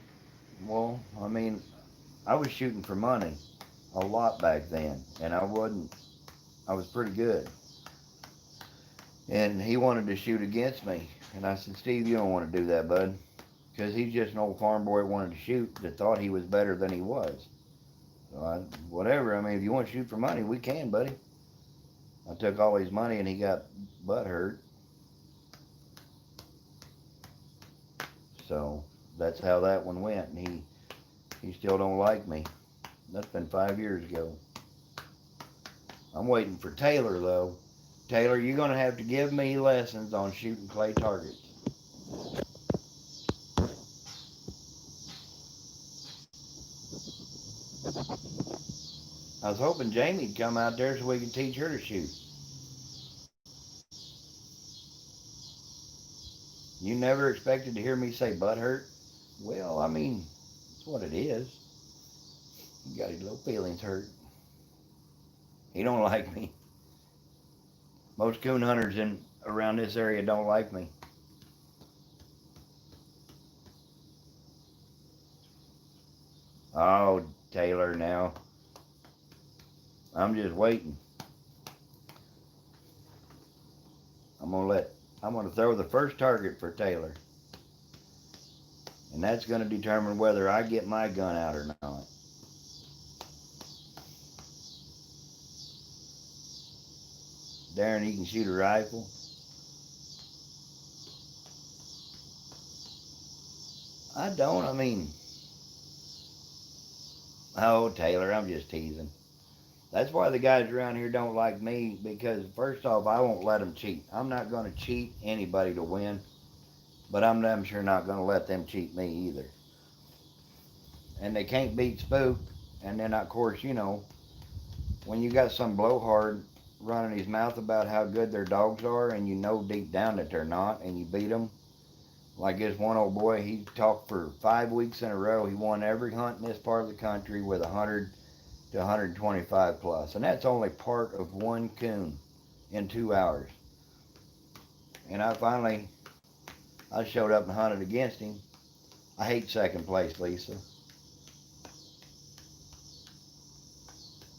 Well, I mean, I was shooting for money a lot back then, and I was pretty good. And he wanted to shoot against me, and I said, Steve, you don't want to do that, bud, because he's just an old farm boy that wanted to shoot that thought he was better than he was. So whatever, I mean, if you want to shoot for money, we can, buddy. I took all his money, and he got butt hurt. So that's how that one went, and he still don't like me. That's been 5 years ago. I'm waiting for Taylor, though. Taylor, you're going to have to give me lessons on shooting clay targets. I was hoping Jamie'd come out there so we could teach her to shoot. You never expected to hear me say butt hurt? Well, I mean, that's what it is. He got his little feelings hurt. He don't like me. Most coon hunters around this area don't like me. Oh, Taylor, now. I'm just waiting. I'm gonna throw the first target for Taylor. And that's gonna determine whether I get my gun out or not. Darren, he can shoot a rifle. I don't, I mean, oh, Taylor, I'm just teasing. That's why the guys around here don't like me, because first off, I won't let them cheat. I'm not going to cheat anybody to win, but I'm damn sure not going to let them cheat me either. And they can't beat Spook. And then, of course, you know, when you got some blowhard running his mouth about how good their dogs are, and you know deep down that they're not, and you beat them, like this one old boy, he talked for 5 weeks in a row. He won every hunt in this part of the country with 100 to 125 plus. And that's only part of one coon in 2 hours. And I showed up and hunted against him. I hate second place, Lisa.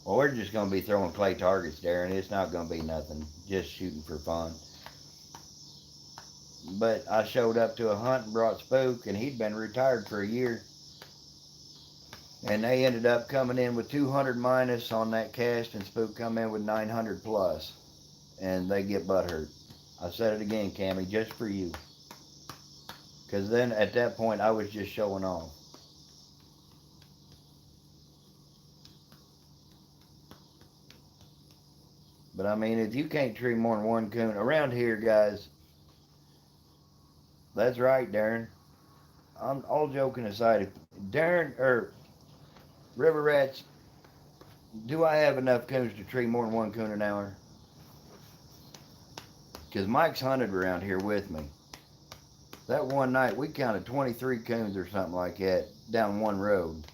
Well, we're just going to be throwing clay targets, Darren. It's not going to be nothing. Just shooting for fun. But I showed up to a hunt and brought Spook, and he'd been retired for a year. And they ended up coming in with 200 minus on that cast, and Spook come in with 900 plus. And they get butthurt. I said it again, Cammy, just for you. Because then at that point, I was just showing off. But I mean, if you can't tree more than one coon around here, guys, that's right, Darren. I'm all joking aside. If Darren or River Rats, do I have enough coons to tree more than one coon an hour? Because Mike's hunted around here with me. That one night, we counted 23 coons or something like that down one road.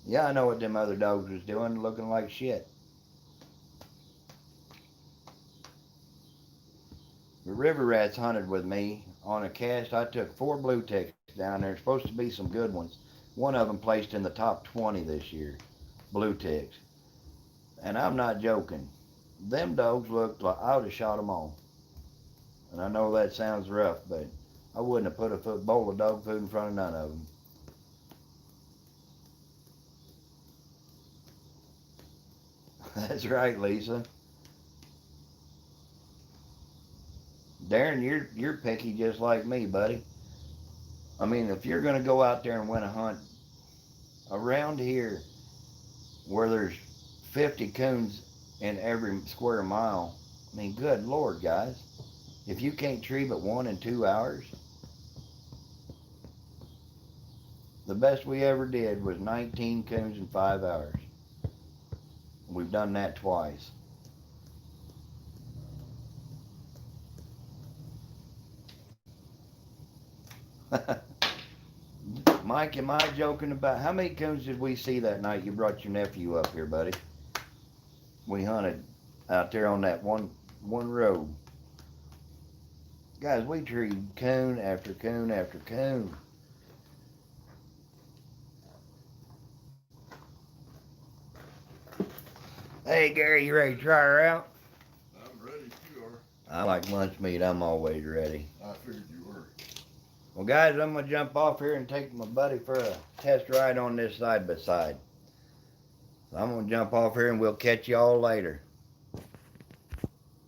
Yeah, I know what them other dogs was doing, looking like shit. The River Rats hunted with me on a cast. I took 4 blue ticks down there. Supposed to be some good ones. One of them placed in the top 20 this year. Blue ticks. And I'm not joking. Them dogs looked like I would have shot them all. And I know that sounds rough, but I wouldn't have put a bowl of dog food in front of none of them. That's right, Lisa. Darren, you're picky just like me, buddy. I mean, if you're going to go out there and win a hunt around here where there's 50 coons in every square mile, I mean, good Lord, guys. If you can't tree but one in 2 hours, the best we ever did was 19 coons in 5 hours. We've done that twice. Mike, am I joking about how many coons did we see that night you brought your nephew up here, buddy? We hunted out there on that one road. Guys, we treed coon after coon after coon. Hey Gary, you ready to try her out? I'm ready if you are. I like lunch meat, I'm always ready. I figured you were. Well guys, I'm gonna jump off here and take my buddy for a test ride on this side by side. So I'm gonna jump off here and we'll catch you all later.